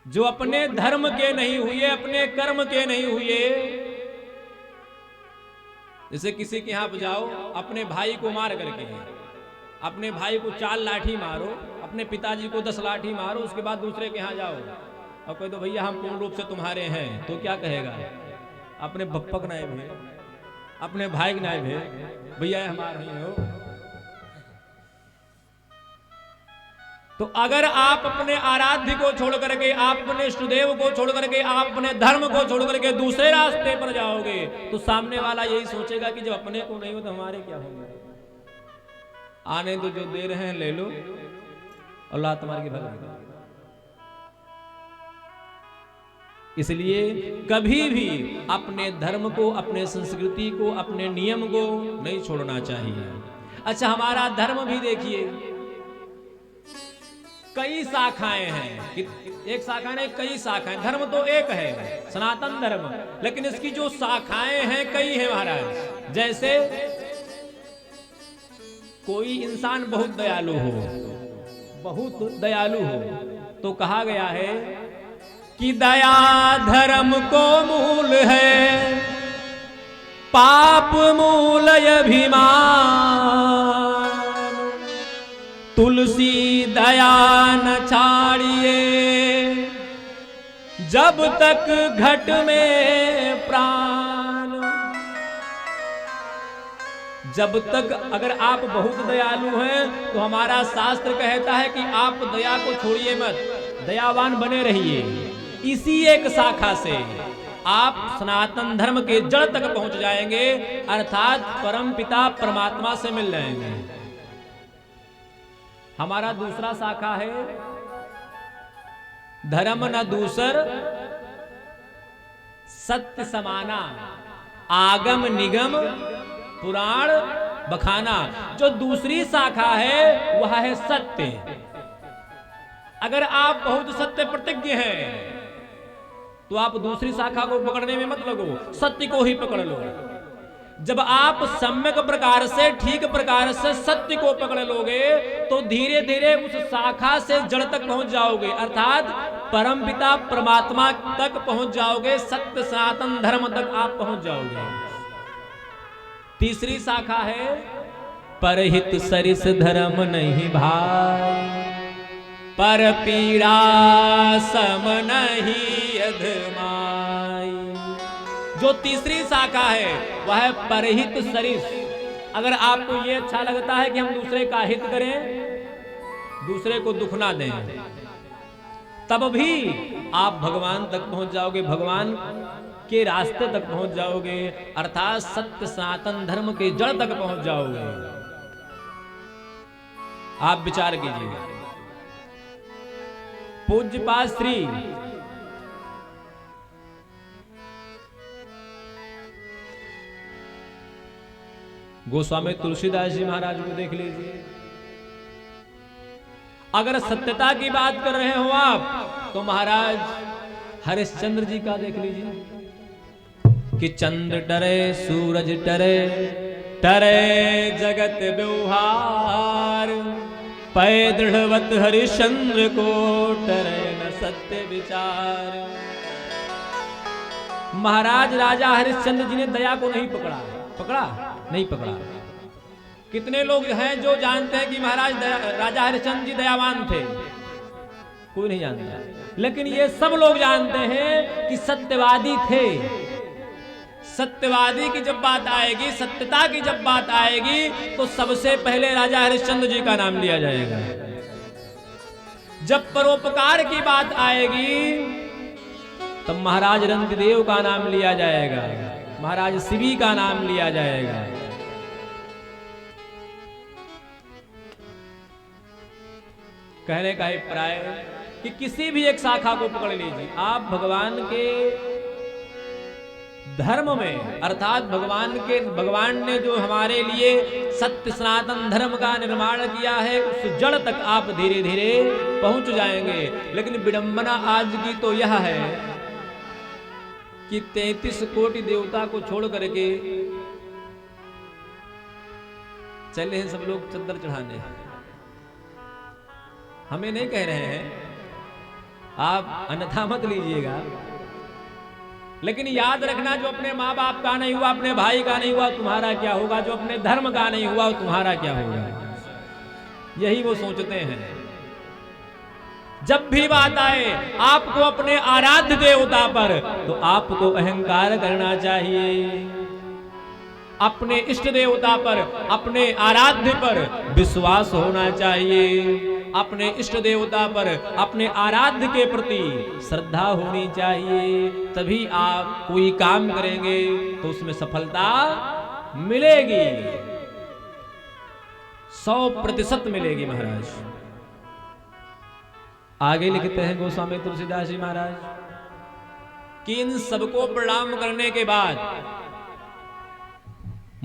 जो अपने धर्म के नहीं हुए, अपने कर्म के नहीं हुए, जैसे किसी के यहां जाओ, अपने भाई को मार करके, अपने भाई को 4 लाठी मारो, अपने पिताजी को 10 लाठी मारो, उसके बाद दूसरे के यहां जाओ और कह दो भैया हम पूर्ण रूप से तुम्हारे हैं, तो क्या कहेगा? अपने बप्पा का नायब है, अपने भाई का नायब है, भैया हमारे नहीं हो। तो अगर आप अपने आराध्य को छोड़ करके, आप अपने इष्टदेव को छोड़ करके, आप अपने धर्म को छोड़ करके दूसरे रास्ते पर जाओगे, तो सामने वाला यही सोचेगा कि जब अपने को नहीं हो तो हमारे क्या होगा। आने तो जो दे रहे हैं ले लो, अल्लाह तुम्हारी भलाई। इसलिए कभी भी अपने धर्म को, अपने संस्कृति को, अपने नियम को नहीं छोड़ना चाहिए। अच्छा, हमारा धर्म भी देखिए, कई शाखाएं हैं, एक शाखा नहीं कई शाखाएं। धर्म तो एक है, सनातन धर्म, लेकिन इसकी जो शाखाएं हैं कई है महाराज। जैसे कोई इंसान बहुत दयालु हो, बहुत दयालु हो, तो कहा गया है कि दया धर्म को मूल है, पाप मूल अभिमान, तुलसी दया न छाड़िए, जब तक घट में प्राण। जब तक, अगर आप बहुत दयालु हैं तो हमारा शास्त्र कहता है कि आप दया को छोड़िए मत, दयावान बने रहिए। इसी एक शाखा से आप सनातन धर्म के जड़ तक पहुंच जाएंगे, अर्थात परम पिता परमात्मा से मिल जाएंगे। हमारा दूसरा शाखा है धर्म न दूसर सत्य समाना, आगम निगम पुराण बखाना। जो दूसरी शाखा है वह है सत्य। अगर आप बहुत सत्य प्रतिज्ञ हैं तो आप दूसरी शाखा को पकड़ने में मत लगो, सत्य को ही पकड़ लो। जब आप सम्यक प्रकार से, ठीक प्रकार से सत्य को पकड़ लोगे तो धीरे धीरे उस शाखा से जड़ तक पहुंच जाओगे, अर्थात परमपिता परमात्मा तक पहुंच जाओगे, सत्य सनातन धर्म तक आप पहुंच जाओगे। तीसरी शाखा है परहित सरिस धर्म नहीं भाई, पर पीड़ा सम नहीं अधमाई। जो तीसरी शाखा है वह है परहित सरिस। अगर आपको ये अच्छा लगता है कि हम दूसरे का हित करें, दूसरे को दुख ना दें, तब भी आप भगवान तक पहुंच जाओगे, भगवान के रास्ते तक पहुंच जाओगे, अर्थात सत्य सनातन धर्म के जड़ तक पहुंच जाओगे। आप विचार कीजिए, पूज्यपाद श्री गोस्वामी तुलसीदास जी महाराज को देख लीजिए। अगर सत्यता की बात कर रहे हो आप तो महाराज हरिश्चंद्र जी का देख लीजिए कि चंद्र डरे सूरज डरे, डरे जगत व्यवहार, पै दृढ़वत हरिश्चंद्र को डरे न सत्य विचार। महाराज राजा हरिश्चंद्र जी ने दया को नहीं पकड़ा, नहीं पकड़ा। कितने लोग हैं जो जानते हैं कि महाराज राजा हरिश्चंद्र जी दयावान थे? कोई नहीं जानता, लेकिन ये सब लोग जानते हैं कि सत्यवादी थे। सत्यवादी की जब बात आएगी, सत्यता की जब बात आएगी तो सबसे पहले राजा हरिश्चंद्र जी का नाम लिया जाएगा। जब परोपकार की बात आएगी तब महाराज रंतिदेव का नाम लिया जाएगा, महाराज शिवी का नाम लिया जाएगा। कहने का अभिप्राय कि किसी भी एक शाखा को पकड़ लीजिए आप, भगवान के धर्म में, अर्थात भगवान ने जो हमारे लिए सत्य सनातन धर्म का निर्माण किया है, उस जड़ तक आप धीरे धीरे पहुंच जाएंगे। लेकिन विडंबना आज की तो यह है कि 33 कोटि देवता को छोड़ करके चले हैं सब लोग चद्दर चढ़ाने। हमें नहीं कह रहे हैं, आप अन्यथा मत लीजिएगा, लेकिन याद रखना जो अपने माँ बाप का नहीं हुआ, अपने भाई का नहीं हुआ, तुम्हारा क्या होगा? जो अपने धर्म का नहीं हुआ, तुम्हारा क्या होगा? यही वो सोचते हैं। जब भी बात आए आपको अपने आराध्य देवता पर, तो आपको अहंकार करना चाहिए। अपने इष्ट देवता पर, अपने आराध्य पर विश्वास होना चाहिए। अपने इष्ट देवता पर, अपने आराध्य के प्रति श्रद्धा होनी चाहिए। तभी आप कोई काम करेंगे तो उसमें सफलता मिलेगी, 100% मिलेगी। महाराज आगे लिखते हैं गोस्वामी तुलसीदास जी महाराज कि इन सबको प्रणाम करने के बाद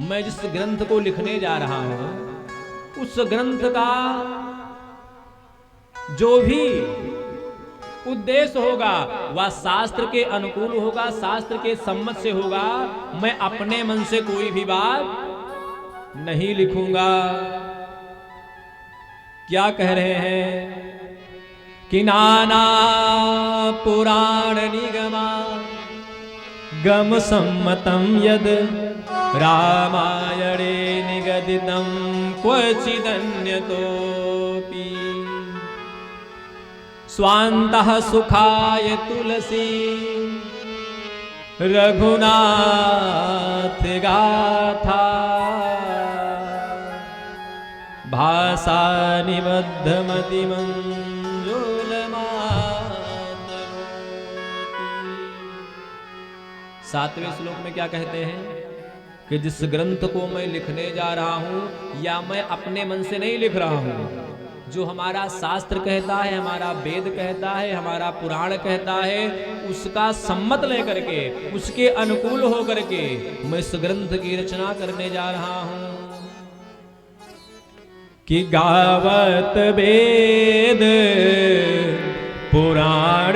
मैं जिस ग्रंथ को लिखने जा रहा हूं, उस ग्रंथ का जो भी उद्देश्य होगा वह शास्त्र के अनुकूल होगा, शास्त्र के सम्मत से होगा। मैं अपने मन से कोई भी बात नहीं लिखूंगा। क्या कह रहे हैं कि नाना पुराण निगमा गम सम्मतम यद रामायणे निगदितं क्वचिदन्यतोऽपि स्वान्तः सुखाय तुलसी रघुनाथ गाथा भाषा निबद्ध मति सातवें श्लोक में क्या कहते हैं कि जिस ग्रंथ को मैं लिखने जा रहा हूं, या मैं अपने मन से नहीं लिख रहा हूं, जो हमारा शास्त्र कहता है, हमारा वेद कहता है, हमारा पुराण कहता है, उसका सम्मत लेकर के, उसके अनुकूल होकर के मैं इस ग्रंथ की रचना करने जा रहा हूं। कि गावत वेद पुराण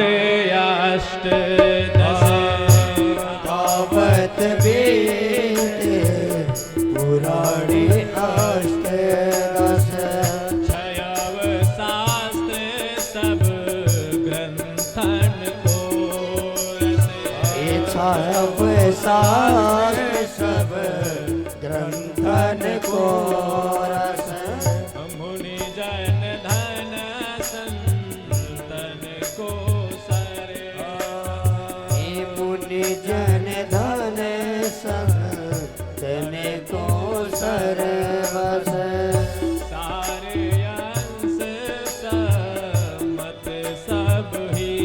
अष्टदश, गावत वेद पुराण अष्टदश, छयव शास्त्र सब ग्रंथन को रसे। छयव शास्त्र सब ग्रंथन को रस। मुनि जन धन संतन को सरे, मुनि जन धन संतन को सरवस। सारे अंश सम्मत सब ही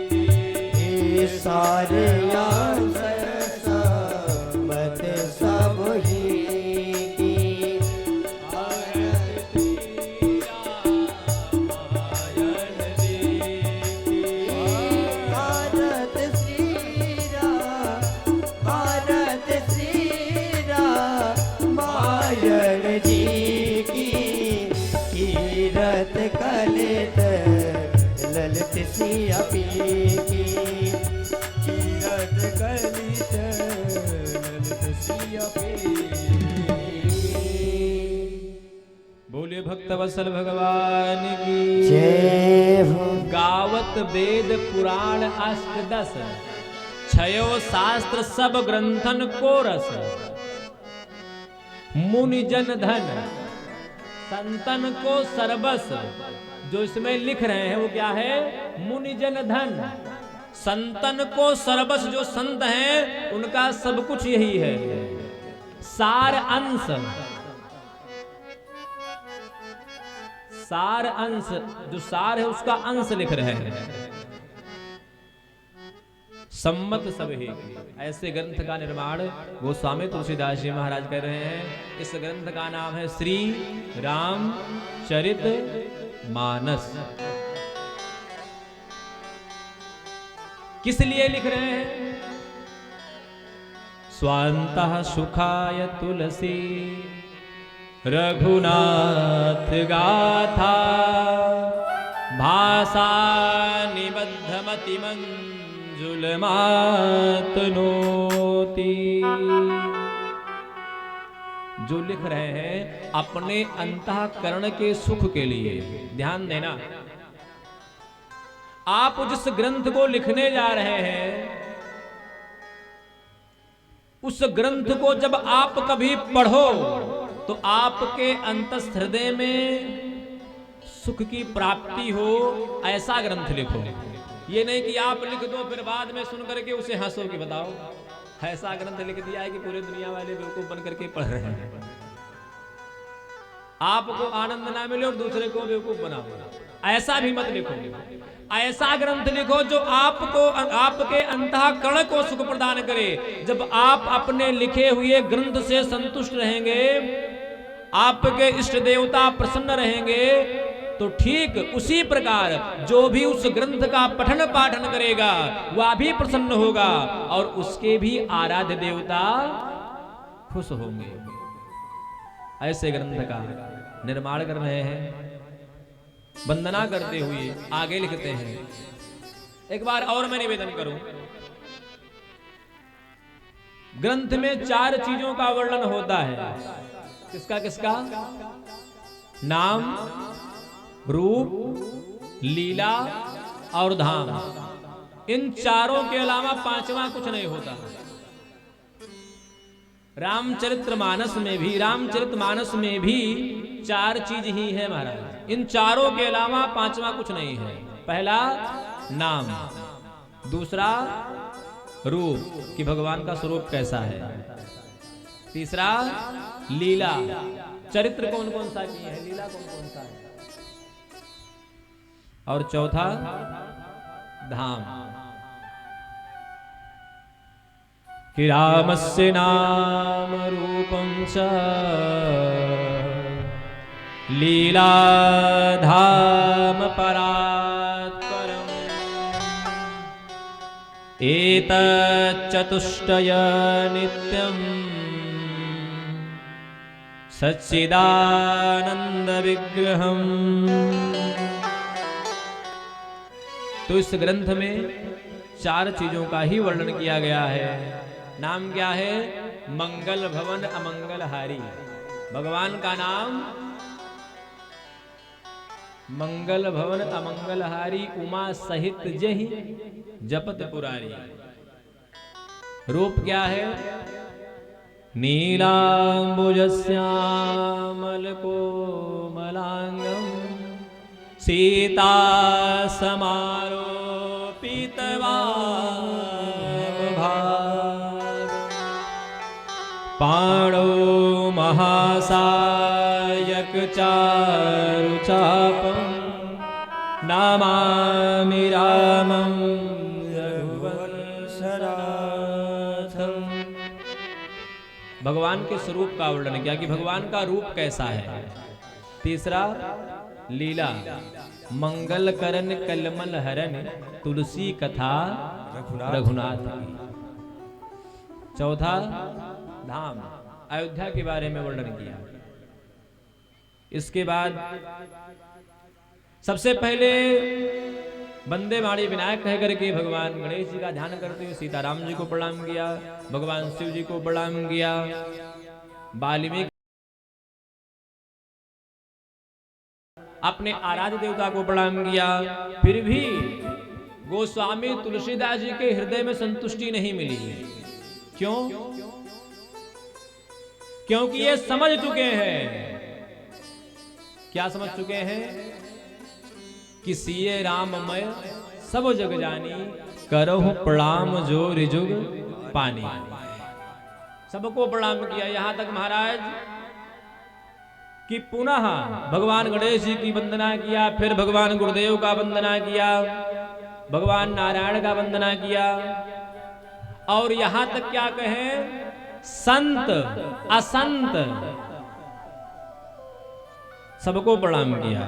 की, सारे अंश सम्मत सब ही की। भारत श्री रामायण जी की कीरत कलित ललित सिया पी की। कीरत कलित ललित सिया पी। बोले भक्त वत्सल भगवान की जय हो। गावत वेद पुराण अष्टदश, छयो शास्त्र सब ग्रंथन को रस। मुनि जन धन संतन को सरबस। जो इसमें लिख रहे हैं वो क्या है? मुनि जन धन संतन को सरबस। जो संत हैं उनका सब कुछ यही है। सार अंश, सार अंश, जो सार है उसका अंश लिख रहे हैं। सम्मत सब है। ऐसे ग्रंथ का निर्माण गोस्वामी तुलसीदास जी महाराज कर रहे हैं। इस ग्रंथ का नाम है श्री रामचरित मानस। किस लिए लिख रहे हैं? स्वांतः सुखाय तुलसी रघुनाथ गाथा भाषा निबद्ध मति मंजुल मातनोती। जो लिख रहे हैं अपने अंतःकरण के सुख के लिए। ध्यान देना, आप जिस ग्रंथ को लिखने जा रहे हैं उस ग्रंथ को जब आप कभी पढ़ो तो आपके अंतस्थ हृदय में सुख की प्राप्ति हो, ऐसा ग्रंथ लिखो। ये नहीं कि आप लिख दो फिर बाद में सुन करके उसे हंसो कि बताओ ऐसा ग्रंथ लिख दिया है कि पूरे दुनिया वाले बेवकूफ बन करके पढ़ रहे हैं। आपको आनंद ना मिले और दूसरे को बेवकूफ बनाओ, ऐसा भी मत लिखो। ऐसा ग्रंथ लिखो जो आपको आपके अंतःकरण को सुख प्रदान करे। जब आप अपने लिखे हुए ग्रंथ से संतुष्ट रहेंगे, आपके इष्ट देवता प्रसन्न रहेंगे, तो ठीक उसी प्रकार जो भी उस ग्रंथ का पठन पाठन करेगा वह भी प्रसन्न होगा और उसके भी आराध्य देवता खुश होंगे। ऐसे ग्रंथ का निर्माण कर रहे हैं। वंदना करते हुए आगे लिखते हैं। एक बार और मैं निवेदन करूं, ग्रंथ में 4 चीजों का वर्णन होता है। किसका किसका? नाम, रूप, लीला और धाम। इन चारों के अलावा 5वां कुछ नहीं होता। रामचरितमानस में भी 4 चीज ही है महाराज। इन चारों के अलावा 5वां कुछ नहीं है। पहला नाम, दूसरा रूप कि भगवान का स्वरूप कैसा है, तीसरा लीला, चरित्र कौन कौन सा किए हैं, लीला कौन कौन सा है, और चौथा धाम कि रामस्य नाम रूपं च लीला धाम परात्परम् एतच्चतुष्टय नित्यम् सच्चिदानंद विग्रहम्। तो इस ग्रंथ में 4 चीजों का ही वर्णन किया गया है। नाम क्या है? मंगल भवन अमंगलहारी। भगवान का नाम मंगल भवन अमंगलहारी, उमा सहित जहि जपत पुरारी। रूप क्या है? नीलांबुजस्यामल कोमलांगम सीता समारोपितवाम पाणो महासायक चारुचापं नमामि रामं रघुवंशनाथं। भगवान के स्वरूप का वर्णन किया कि भगवान का रूप कैसा है। तीसरा लीला, मंगल करन कलमल हरन तुलसी कथा रघुनाथ की। चौथा धाम, अयोध्या के बारे में वर्णन किया। इसके बाद सबसे पहले वंदे मातरम विनायक कह करके भगवान गणेश जी का ध्यान करते हुए सीताराम जी को प्रणाम किया, भगवान शिव जी को प्रणाम किया, वाल्मीकि अपने आराध्य देवता को प्रणाम किया। फिर भी गोस्वामी तुलसीदास जी के हृदय में संतुष्टि नहीं मिली। क्यों? क्योंकि ये समझ चुके हैं। क्या समझ चुके हैं? कि सिए राममय सब जग जानी करहु प्रणाम जो रिजुग पानी। सबको प्रणाम किया, यहां तक महाराज कि पुनः भगवान गणेश जी की वंदना किया, फिर भगवान गुरुदेव का वंदना किया, भगवान नारायण का वंदना किया, और यहां तक क्या कहें, संत असंत सबको प्रणाम किया।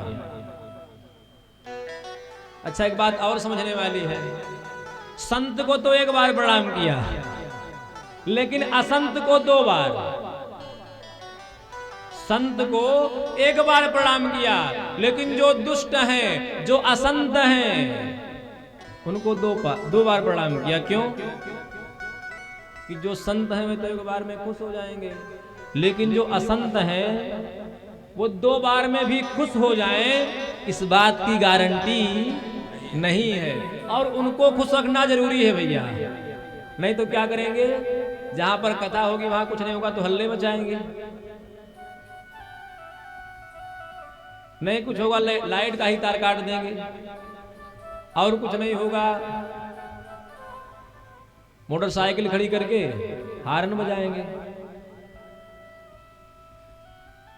अच्छा, एक बात और समझने वाली है, संत को तो एक बार प्रणाम किया, लेकिन असंत को 2 बार। संत को एक बार प्रणाम किया, लेकिन जो दुष्ट हैं, जो असंत हैं, उनको 2 बार प्रणाम किया। क्यों? कि जो संत हैं वे तो एक बार में खुश हो जाएंगे, लेकिन जो असंत हैं वो 2 बार में भी खुश हो जाएं, इस बात की गारंटी नहीं है। और उनको खुश रखना जरूरी है भैया, नहीं तो क्या करेंगे, जहां पर कथा होगी वहां कुछ नहीं होगा तो हल्ले मचाएंगे, नहीं कुछ होगा लाइट का ही तार काट देंगे, और कुछ नहीं होगा मोटरसाइकिल खड़ी करके हार्न बजाएंगे।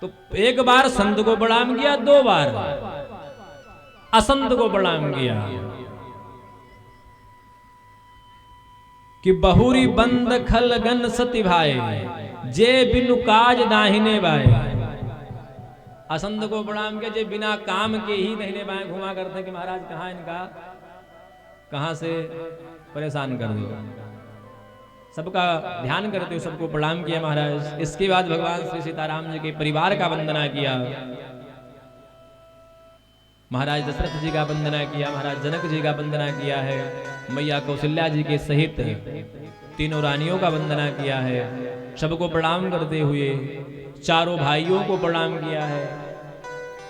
तो एक बार संत को प्रणाम किया, 2 बार असंत को प्रणाम किया। कि बहुरी बंद खल गन सति भाई, जे बिनु काज दाहिने बाए। असंत को प्रणाम किया, जे बिना काम के ही दाहिने बाएं घुमा करते कि महाराज कहाँ इनका, कहां से परेशान कर दो, सबका ध्यान करते हो, सबको प्रणाम किया महाराज। इसके बाद भगवान श्री सीताराम जी के परिवार का वंदना किया, महाराज दशरथ जी का वंदना किया, महाराज जनक जी का वंदना किया है, मैया कौशल्या जी के सहित 3 रानियों का वंदना किया है। सबको प्रणाम करते हुए 4 भाइयों को प्रणाम किया है,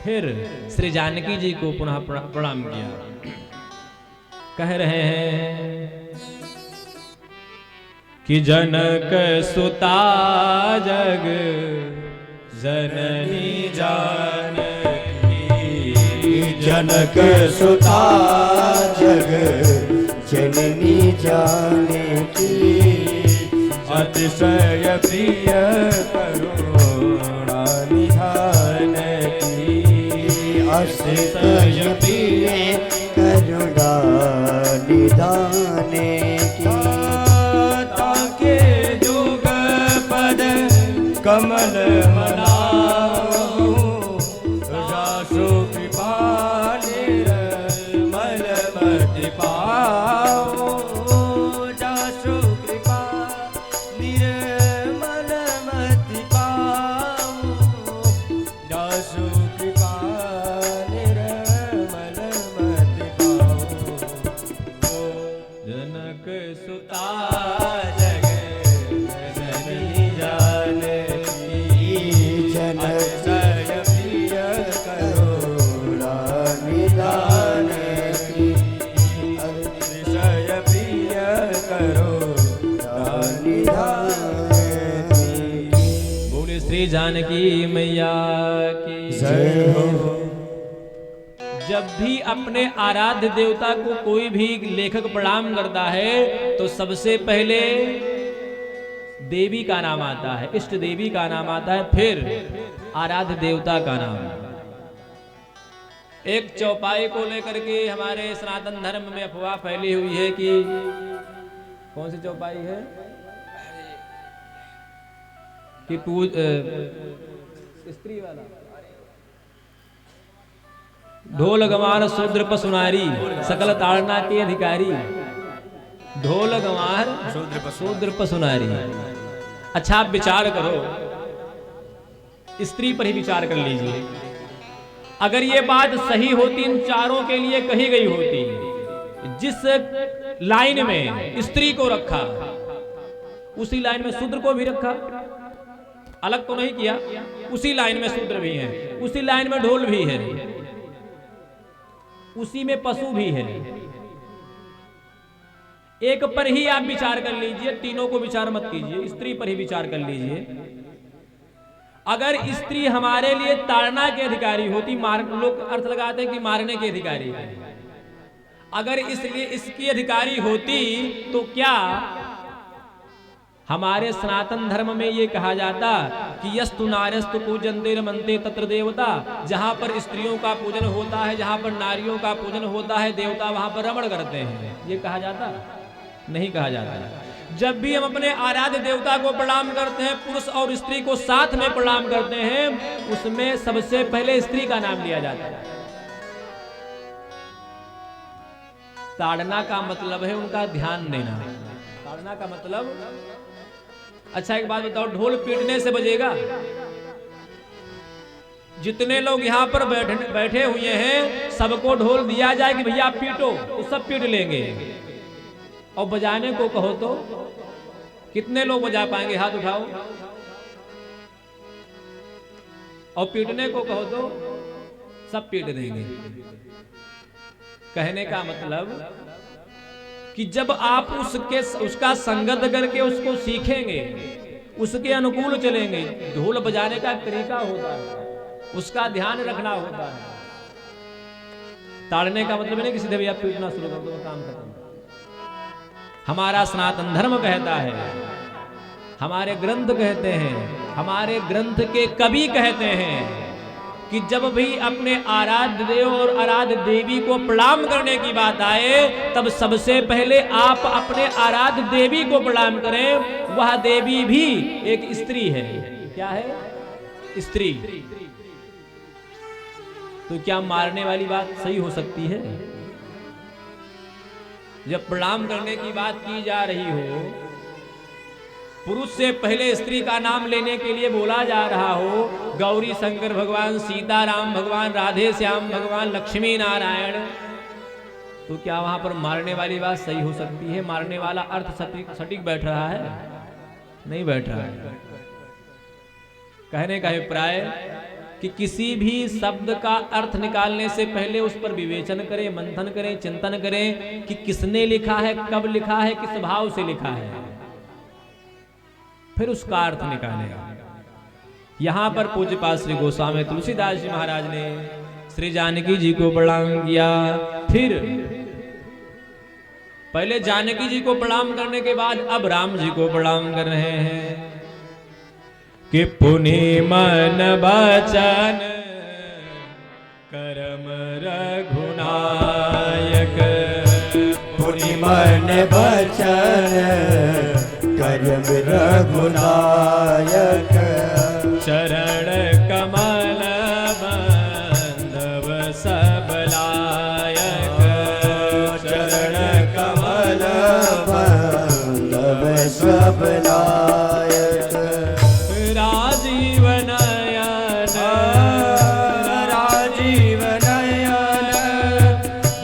फिर श्री जानकी जी को पुनः प्रणाम किया। कह रहे हैं कि जनक सुता जग जननी जानकी, जनक सुता जग जननी जानकी, अतिशय प्रिय करुणा निधान की, अतिशय प्रिय करुणा निधान की। ताके जुग पद कमल मनाओ, जासु कृपा निर्मल मति पाओ, जासु कृपा निर्मल मति पाओ, जासु कृपा निर्मल मति पाओ। जनक सुता जग जननी जानकी, अतिशय प्रिय करुणा निधान की, अतिशय प्रिय करुणा निधान की। बोले श्री जानकी मैया की जय हो। जब भी अपने आराध्य देवता को कोई भी लेखक प्रणाम करता है तो सबसे पहले देवी का नाम आता है, इष्ट देवी का नाम आता है, फिर आराध्य देवता का नाम। एक चौपाई को लेकर के हमारे सनातन धर्म में अफवाह फैली हुई है कि कौन सी चौपाई है कि स्त्री वाला ढोल गंवार शूद्र पसुनारी सकल ताड़ना के अधिकारी, ढोल गंवार शूद्र पसुनारी। अच्छा, आप विचार करो, स्त्री पर ही विचार कर लीजिए। अगर ये बात सही होती, इन चारों के लिए कही गई होती, जिस लाइन में स्त्री को रखा उसी लाइन में शूद्र को भी रखा, अलग तो नहीं किया, उसी लाइन में शूद्र भी है, उसी लाइन में ढोल भी है, उसी में पशु भी है। एक पर ही आप विचार कर लीजिए, तीनों को विचार मत कीजिए, स्त्री पर ही विचार कर लीजिए। अगर स्त्री हमारे लिए ताड़ना के अधिकारी होती, लोग अर्थ लगाते हैं कि मारने के अधिकारी है, अगर इसलिए इसकी अधिकारी होती तो क्या हमारे सनातन धर्म में ये कहा जाता कि यस्तु नार्यस्तु पूजन्ते रमन्ते तत्र देवता, जहां पर स्त्रियों का पूजन होता है, जहां पर नारियों का पूजन होता है, देवता वहां पर रमण करते हैं, ये कहा जाता? नहीं कहा जाता। जब भी हम अपने आराध्य देवता को प्रणाम करते हैं, पुरुष और स्त्री को साथ में प्रणाम करते हैं, उसमें सबसे पहले स्त्री का नाम लिया जाता है। ताड़ना का मतलब है उनका ध्यान देना। ताड़ना का मतलब, अच्छा एक बात बताओ, ढोल पीटने से बजेगा? जितने लोग यहाँ पर बैठे हुए हैं, सबको ढोल दिया जाए कि भैया आप पीटो, तो सब पीट लेंगे। और बजाने को कहो तो कितने लोग बजा पाएंगे? हाथ उठाओ। और पीटने को कहो तो सब पीट देंगे। कहने का मतलब कि जब आप उसका संगत करके उसको सीखेंगे, उसके अनुकूल चलेंगे, ढोल बजाने का तरीका होता है, उसका ध्यान रखना होता है। ताड़ने का मतलब नहीं कि सीधे भैया पीटना शुरू कर दो, काम खत्म। हमारा सनातन धर्म कहता है, हमारे ग्रंथ कहते हैं, हमारे ग्रंथ के कवि कहते हैं कि जब भी अपने आराध्य देव और आराध्य देवी को प्रणाम करने की बात आए, तब सबसे पहले आप अपने आराध्य देवी को प्रणाम करें। वह देवी भी एक स्त्री है। क्या है? स्त्री। तो क्या मारने वाली बात सही हो सकती है? जब प्रणाम करने की बात की जा रही हो, पुरुष से पहले स्त्री का नाम लेने के लिए बोला जा रहा हो, गौरी शंकर भगवान, सीताराम भगवान, राधे श्याम भगवान, लक्ष्मी नारायण, तो क्या वहां पर मारने वाली बात सही हो सकती है? मारने वाला अर्थ सटीक बैठ रहा है? नहीं बैठ रहा है। कहने का अभिप्राय कि किसी भी शब्द का अर्थ निकालने से पहले उस पर विवेचन करें, मंथन करें, चिंतन करें कि किसने लिखा है, कब लिखा है, किस भाव से लिखा है, फिर उसका अर्थ निकालेगा। यहां पर पूज्यपाद श्री गोस्वामी तुलसीदास जी महाराज ने श्री जानकी जी को प्रणाम किया। फिर पहले जानकी जी को प्रणाम करने के बाद अब राम जी को प्रणाम कर रहे हैं कि पुनि मन बचन करम रघुनायक, पुनि मन बचन करम रघुनायक, चरण कमल बंधव सब लायक, चरण कमल बंधव सब लायक, राजीव नयन, राजीव नयन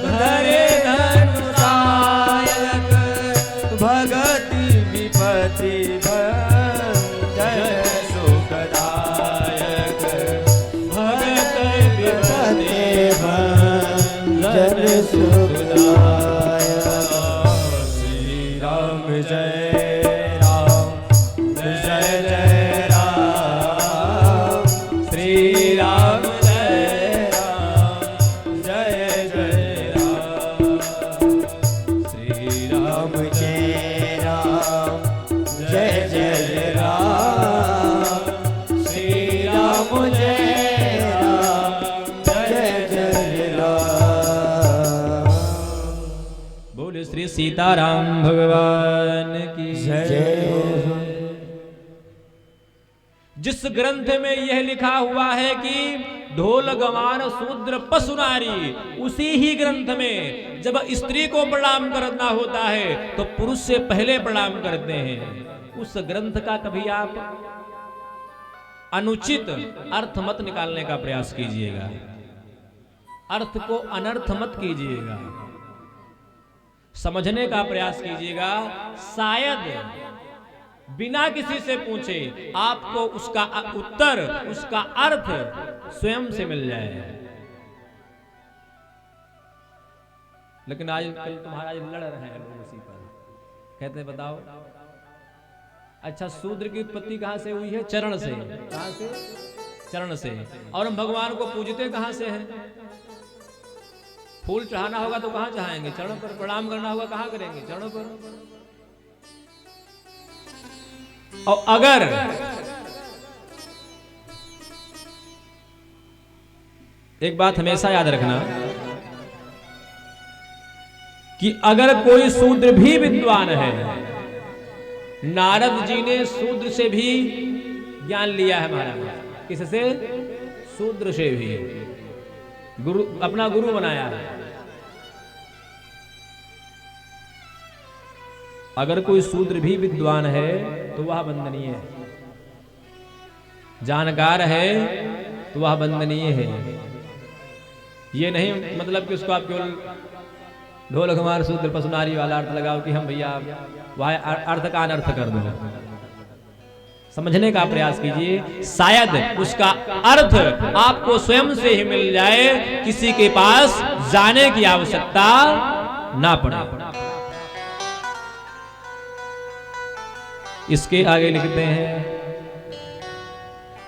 धरे धनुषायक, भगति विपति भंजन सुखदायक, भगत विपति भंजन सुखदायक। श्री राम जय राम, जय जय राम, श्री राम जय राम, जय जय राम, श्री राम जय राम, जय जय राम, श्री राम जय राम, जय जय राम। बोले श्री सीताराम भगवान की जय हो। जिस ग्रंथ में यह लिखा हुआ है कि ढोल गवान शूद्र पशु नारी, उसी ही ग्रंथ में जब स्त्री को प्रणाम करना होता है तो पुरुष से पहले प्रणाम करते हैं। उस ग्रंथ का कभी आप अनुचित अर्थ मत निकालने का प्रयास कीजिएगा, अर्थ को अनर्थ मत कीजिएगा, समझने का प्रयास कीजिएगा। शायद बिना किसी से पूछे आपको उसका उत्तर, उसका अर्थ स्वयं से मिल जाए। लेकिन आज कल तो महाराज लड़ रहे हैं लोग उसी पर, कहते हैं बताओ, अच्छा शूद्र की उत्पत्ति कहां से हुई है? चरण से। कहां से? चरण से। और हम भगवान को पूजते कहां से हैं? फूल चढ़ाना होगा तो कहां चढ़ाएंगे? चरणों पर। प्रणाम करना होगा कहां करेंगे? चरणों पर। और अगर एक बात हमेशा याद रखना कि अगर कोई शूद्र भी विद्वान है नारद जी ने शूद्र से भी ज्ञान लिया है महाराज। किससे? शूद्र से भी गुरु, अपना गुरु बनाया है। अगर कोई शूद्र भी विद्वान है तो वह वंदनीय है, जानकार है तो वह वंदनीय है। ये नहीं मतलब कि उसको आप केवल ढोल कुमार शूद्र पसुनारी वाला अर्थ लगाओ कि हम भैया वह अर्थ का अनर्थ कर दो। समझने का प्रयास कीजिए, शायद उसका अर्थ आपको स्वयं से ही मिल जाए, किसी के पास जाने की आवश्यकता ना पड़े। इसके आगे लिखते हैं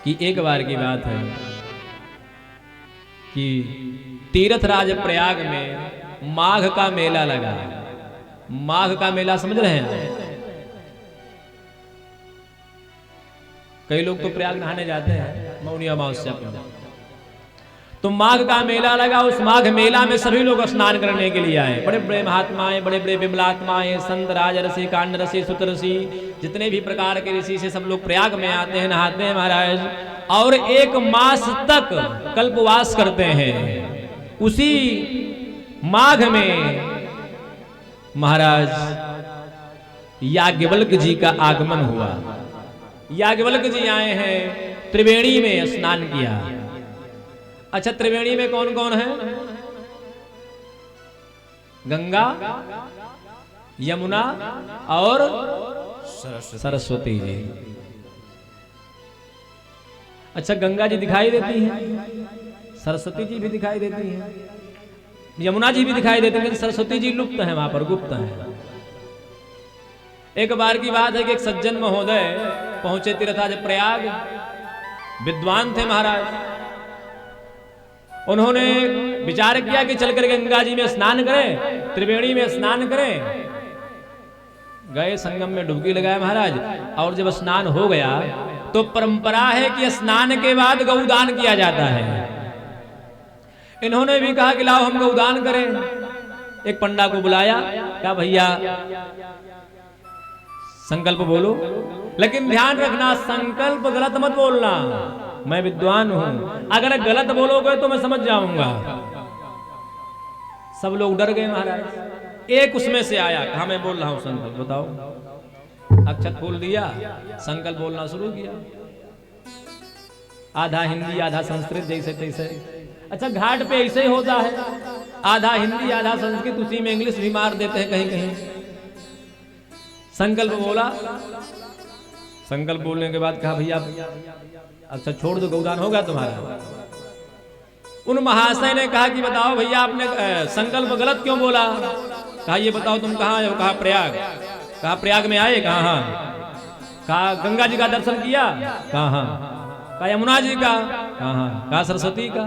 कि एक बार की बात है कि तीर्थराज प्रयाग में माघ का मेला लगा। माघ का मेला समझ रहे हैं? कई लोग तो प्रयाग नहाने जाते हैं मौनी अमावस्या पर। तो माघ का मेला लगा। उस माघ मेला में सभी लोग स्नान करने के लिए आए। बड़े बड़े महात्माएं, बड़े बड़े विमलात्माएं, संत, राज ऋषि, कांड ऋषि, सुत ऋषि, जितने भी प्रकार के ऋषि से सब लोग प्रयाग में आते हैं, नहाते हैं महाराज। और 1 मास तक कल्पवास करते हैं। उसी माघ में महाराज याज्ञवल्क्य जी का आगमन हुआ। याज्ञवल्क्य जी आए हैं, त्रिवेणी में स्नान किया। अच्छा, त्रिवेणी में कौन कौन है? गंगा, यमुना और सरस्वती जी। अच्छा, गंगा जी दिखाई देती हैं, सरस्वती जी भी दिखाई देती हैं, यमुना जी भी दिखाई देती हैं, लेकिन सरस्वती जी लुप्त हैं, वहां पर गुप्त हैं। एक बार की बात है कि एक सज्जन महोदय पहुंचे तीर्थराज प्रयाग, विद्वान थे महाराज। उन्होंने विचार किया कि चलकर गंगा जी में स्नान करें, त्रिवेणी में स्नान करें। गए, संगम में डुबकी लगाए महाराज। और जब स्नान हो गया तो परंपरा है कि स्नान के बाद गौदान किया जाता है। इन्होंने भी कहा कि लाओ हम गौदान करें। एक पंडा को बुलाया, क्या भैया संकल्प बोलो, लेकिन ध्यान रखना संकल्प गलत मत बोलना, मैं विद्वान हूं, अगर गलत बोलोगे तो मैं समझ जाऊंगा। सब लोग डर गए महाराज। एक उसमें से आया, कहा मैं बोल रहा हूं संकल्प, बताओ। अक्षत खोल दिया, संकल्प बोलना शुरू किया। आधा हिंदी आधा संस्कृत, जैसे तैसे। अच्छा, घाट पे ऐसे ही होता है, आधा हिंदी आधा संस्कृत, उसी में इंग्लिश भी मार देते हैं कहीं कहीं। संकल्प बोला, संकल्प बोलने के बाद कहा भैया अच्छा छोड़ दो, गौदान होगा तुम्हारा। उन महाशय ने कहा कि बताओ भैया आपने संकल्प गलत क्यों बोला? कहा ये बताओ तुम कहाँ आए हो? कहा प्रयाग। कहा प्रयाग में आए? कहा हाँ। कहा गंगा जी का दर्शन किया? कहा हाँ। कहा यमुना जी का? कहा हाँ। कहा सरस्वती का?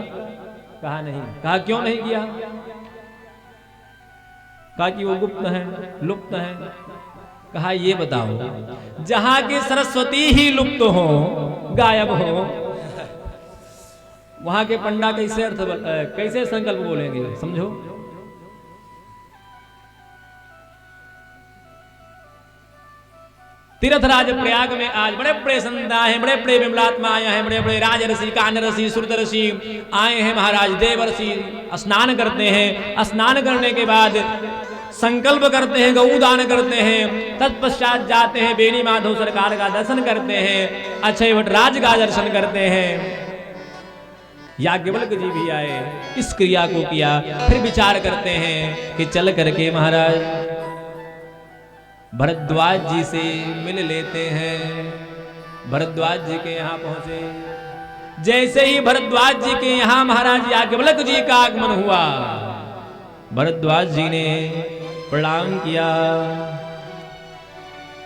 कहा नहीं। कहा क्यों नहीं किया? कहा कि वो गुप्त है, लुप्त है। कहा ये बताओ, जहां की सरस्वती ही लुप्त हो, गायब हो, वहां के पंडा कैसे कैसे संकल्प बोलेंगे? समझो। तीर्थराज प्रयाग में आज बड़े बड़े संत आए हैं, बड़े बड़े विमलात्मा आए हैं, बड़े बड़े राज ऋषि, कान ऋषि, श्रुत ऋषि आए हैं महाराज। देव ऋषि स्नान करते हैं। स्नान करने के बाद संकल्प करते हैं, गौदान करते हैं। तत्पश्चात जाते हैं बेनी माधव सरकार का दर्शन करते हैं, अक्षय वटराज का दर्शन करते हैं। याज्ञवल्क्य जी भी आए, इस क्रिया को किया। फिर विचार करते हैं कि चल करके महाराज भरद्वाज जी से मिल लेते हैं। भरद्वाज जी के यहाँ पहुंचे। जैसे ही भरद्वाज जी के यहाँ महाराज याज्ञवल्क्य जी का आगमन हुआ, भरद्वाज जी ने प्रणाम किया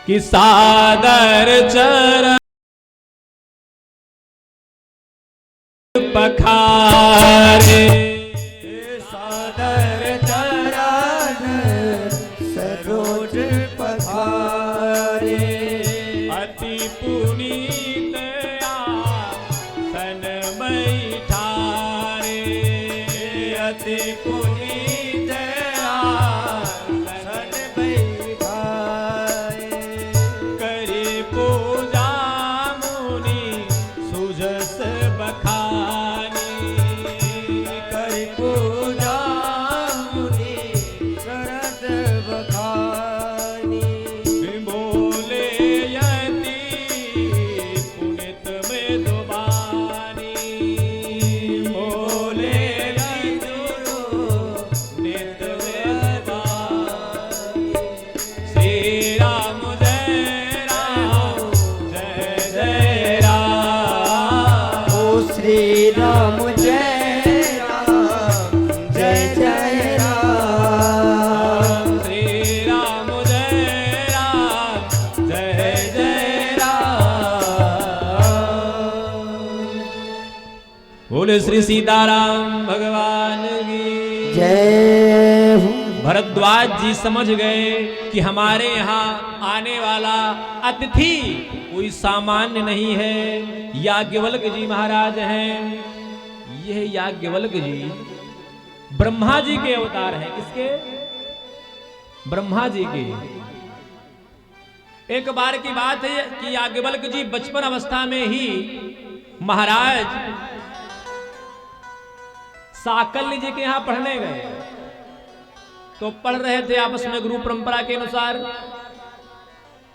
कि सादर चरण पखारे, सादर चरण सरोज पखारे, अति पुनीत आसन बैठारे, अति पुनीत आसन बैठाए, बोले श्री सीताराम भगवान की जय हो। भरद्वाज जी समझ गए कि हमारे यहाँ आने वाला अतिथि कोई सामान्य नहीं है, याज्ञवल्क जी महाराज हैं। यह याज्ञवल्क जी ब्रह्मा जी के अवतार हैं। किसके? ब्रह्मा जी के। एक बार की बात है कि याज्ञवल्क जी बचपन अवस्था में ही महाराज साकल्य जी के यहां पढ़ने गए। तो पढ़ रहे थे आपस में गुरु परंपरा के अनुसार।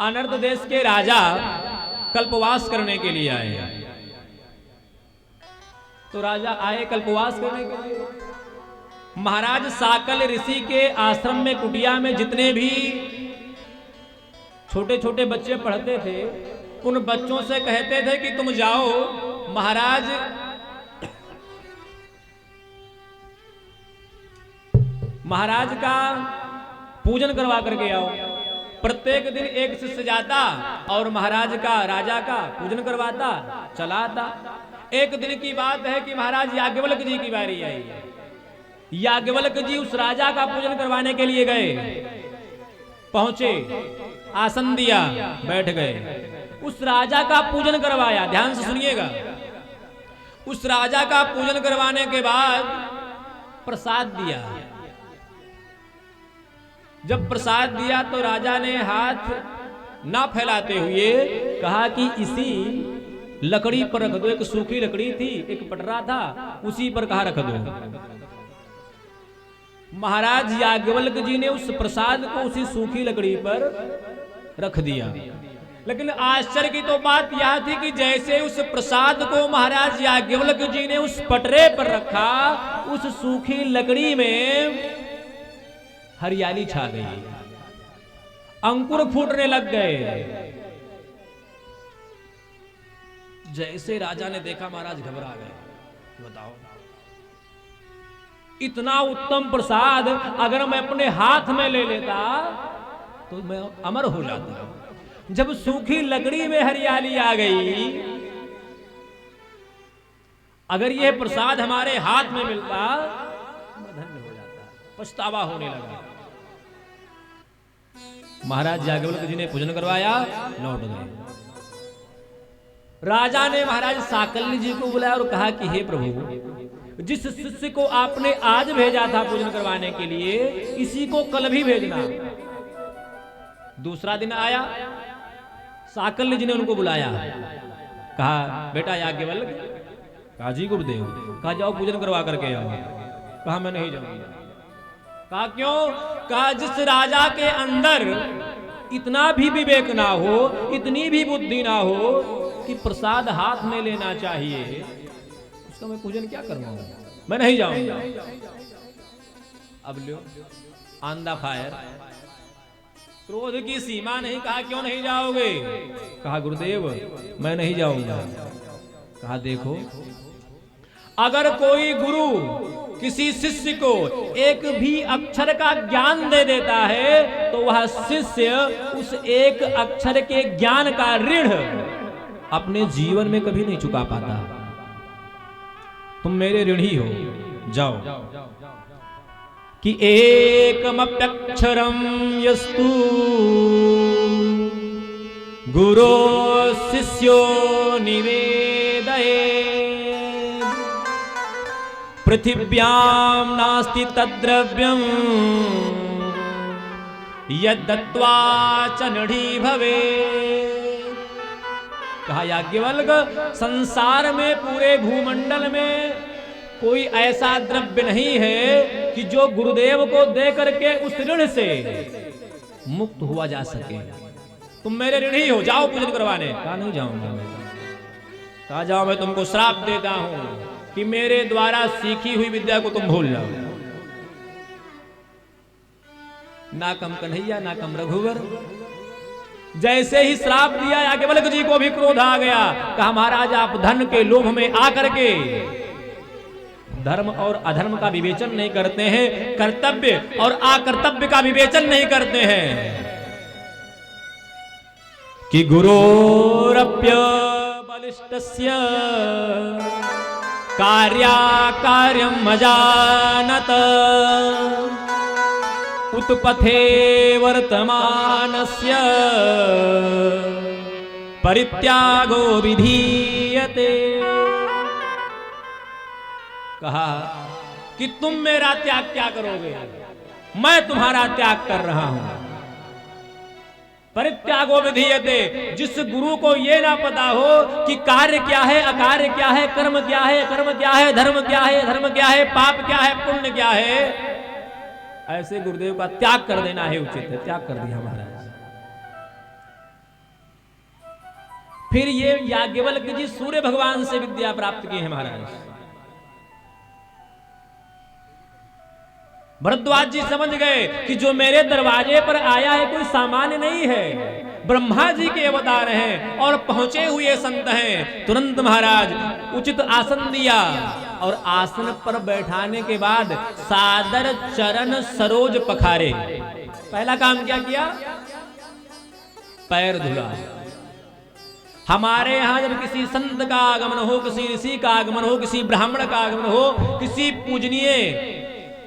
अनर्थ देश के राजा कल्पवास करने के लिए आए। तो राजा आए कल्पवास करने के लिए। महाराज साकल्य ऋषि के आश्रम में कुटिया में जितने भी छोटे छोटे बच्चे पढ़ते थे, उन बच्चों से कहते थे कि तुम जाओ महाराज का पूजन करवा करके आओ। प्रत्येक दिन एक शिष्य जाता और महाराज का, राजा का पूजन करवाता, चला आता। एक दिन की बात है कि महाराज याज्ञवल्क जी की बारी आई। याज्ञवल्क जी उस राजा का पूजन करवाने के लिए गए। पहुंचे, आसन दिया, बैठ गए। उस राजा का पूजन करवाया। ध्यान से सुनिएगा। उस राजा का पूजन करवाने के बाद प्रसाद दिया। जब प्रसाद दिया तो राजा ने हाथ ना फैलाते हुए कहा कि इसी लकड़ी पर रख दो। एक सूखी लकड़ी थी, एक पटरा था, उसी पर कहा रख दो। महाराज याज्ञवल्क जी ने उस प्रसाद को उसी सूखी लकड़ी पर रख दिया। लेकिन आश्चर्य की तो बात यह थी कि जैसे उस प्रसाद को महाराज याज्ञवल्क जी ने उस पटरे पर रखा, उस सूखी लकड़ी में हरियाली छा गई, अंकुर फूटने लग गए। जैसे राजा ने देखा महाराज घबरा गए। बताओ, इतना उत्तम प्रसाद अगर मैं अपने हाथ में ले लेता तो मैं अमर हो जाता। जब सूखी लकड़ी में हरियाली आ गई, अगर यह प्रसाद हमारे हाथ में मिलता मैं धन्य हो जाता। पछतावा होने लगा। महाराज याज्ञवल्क जी ने पूजन करवाया, लौट गए। राजा ने महाराज साकल्य जी को बुलाया और कहा कि हे प्रभु, जिस शिष्य को आपने आज भेजा था पूजन करवाने के लिए, इसी को कल भी भेजना। दूसरा दिन आया, साकल्य जी ने उनको बुलाया। कहा बेटा याज्ञवल्क, कहा जी गुरुदेव। कहा जाओ पूजन करवा करके आओ। कहा मैं नहीं जाऊंगा। कहा क्यों? कहा जिस राजा के अंदर इतना भी विवेक ना हो, इतनी भी बुद्धि ना हो कि प्रसाद हाथ में लेना चाहिए, उसका मैं पूजन क्या करूंगा? मैं नहीं जाऊंगा। अब लो ऑन द फायर, क्रोध की सीमा नहीं। कहा क्यों नहीं जाओगे? कहा गुरुदेव मैं नहीं जाऊंगा। कहा देखो, अगर कोई गुरु किसी शिष्य को एक भी अक्षर का ज्ञान दे देता है तो वह शिष्य उस एक अक्षर के ज्ञान का ऋण अपने जीवन में कभी नहीं चुका पाता। तुम मेरे ऋणी हो, जाओ। कि एकमप्यक्षरम यस्तु गुरो शिष्यो निवेदये पृथिव्यां नास्ति तद्द्रव्यं यद्दत्त्वा च नढ़ी भवे। कहा याज्ञवल्क, संसार में पूरे भूमंडल में कोई ऐसा द्रव्य नहीं है कि जो गुरुदेव को दे करके उस ऋण से मुक्त हुआ जा सके। तुम मेरे ऋणी हो, जाओ पूजन करवाने। कहा नहीं जाऊंगा मैं। कहा जाओ, मैं तुमको श्राप देता हूं कि मेरे द्वारा सीखी हुई विद्या को तुम भूल जाओ। ना कम कन्हैया ना कम रघुवर। जैसे ही श्राप दिया, याज्ञवल्क जी को भी क्रोध आ गया। कहा महाराज आप धन के लोभ में आकर के धर्म और अधर्म का विवेचन नहीं करते हैं, कर्तव्य और अकर्तव्य का विवेचन नहीं करते हैं। कि गुरोरप्य बलिष्ठस्य कार्याकार्यम् अजानत उत्पथे वर्तमानस्य परित्यागो विधीयते। कहा कि तुम मेरा त्याग क्या करोगे, मैं तुम्हारा त्याग कर रहा हूं। परित्यागो विधीयते, जिस गुरु को ये ना पता हो कि कार्य क्या है, अकार्य क्या है, कर्म क्या है, कर्म क्या है, धर्म क्या है, धर्म क्या है, पाप क्या है, पुण्य क्या है, ऐसे गुरुदेव का त्याग कर देना है उचित है। त्याग कर दिया महाराज। फिर ये याज्ञवल्क्य जी सूर्य भगवान से विद्या प्राप्त की है महाराज। भरद्वाज जी समझ गए कि जो मेरे दरवाजे पर आया है कोई सामान्य नहीं है, ब्रह्मा जी के अवतार हैं और पहुंचे हुए संत हैं। तुरंत महाराज उचित आसन दिया और आसन पर बैठाने के बाद सादर चरण सरोज पखारे। पहला काम क्या किया, पैर धुला। हमारे यहां जब किसी संत का आगमन हो, किसी ऋषि का आगमन हो, किसी ब्राह्मण का आगमन हो, किसी पूजनीय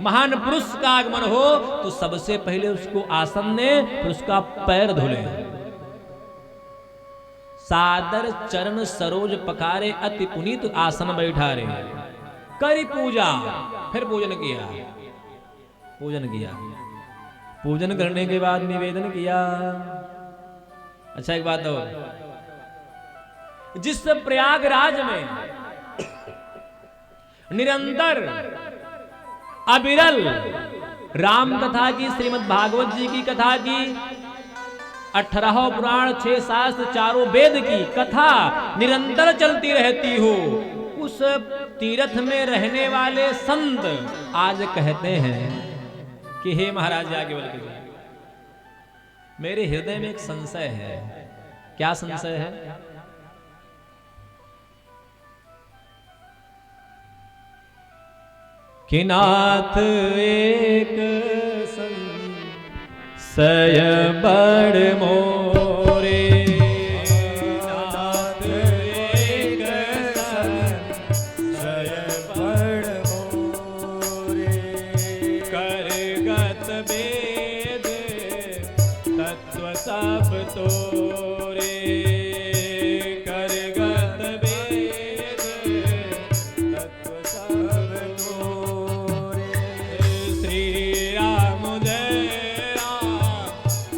महान पुरुष का आगमन हो, तो सबसे पहले उसको आसन ने, फिर उसका पैर धुले। सादर चरण सरोज पखारे अति पुनीत आसन बैठारे। करी पूजा, फिर पूजन किया। पूजन किया, पूजन करने के बाद निवेदन किया। अच्छा एक बात हो, जिस प्रयागराज में निरंतर अविरल राम कथा की, श्रीमद् भागवत जी की कथा की, 18 पुराण, 6 शास्त्र, 4 वेद की कथा निरंतर चलती रहती हो, उस तीर्थ में रहने वाले संत आज कहते हैं कि हे महाराज याज्ञवल्क्य जी, मेरे हृदय में एक संशय है। क्या संशय है? कि नाथ एक संशय बड़ मोरे, नाथ एक संशय बड़ मोरे, करगत वेद तत्व सब तोरे, करगत वेद तत्व सब तोरे। श्री राम जय राम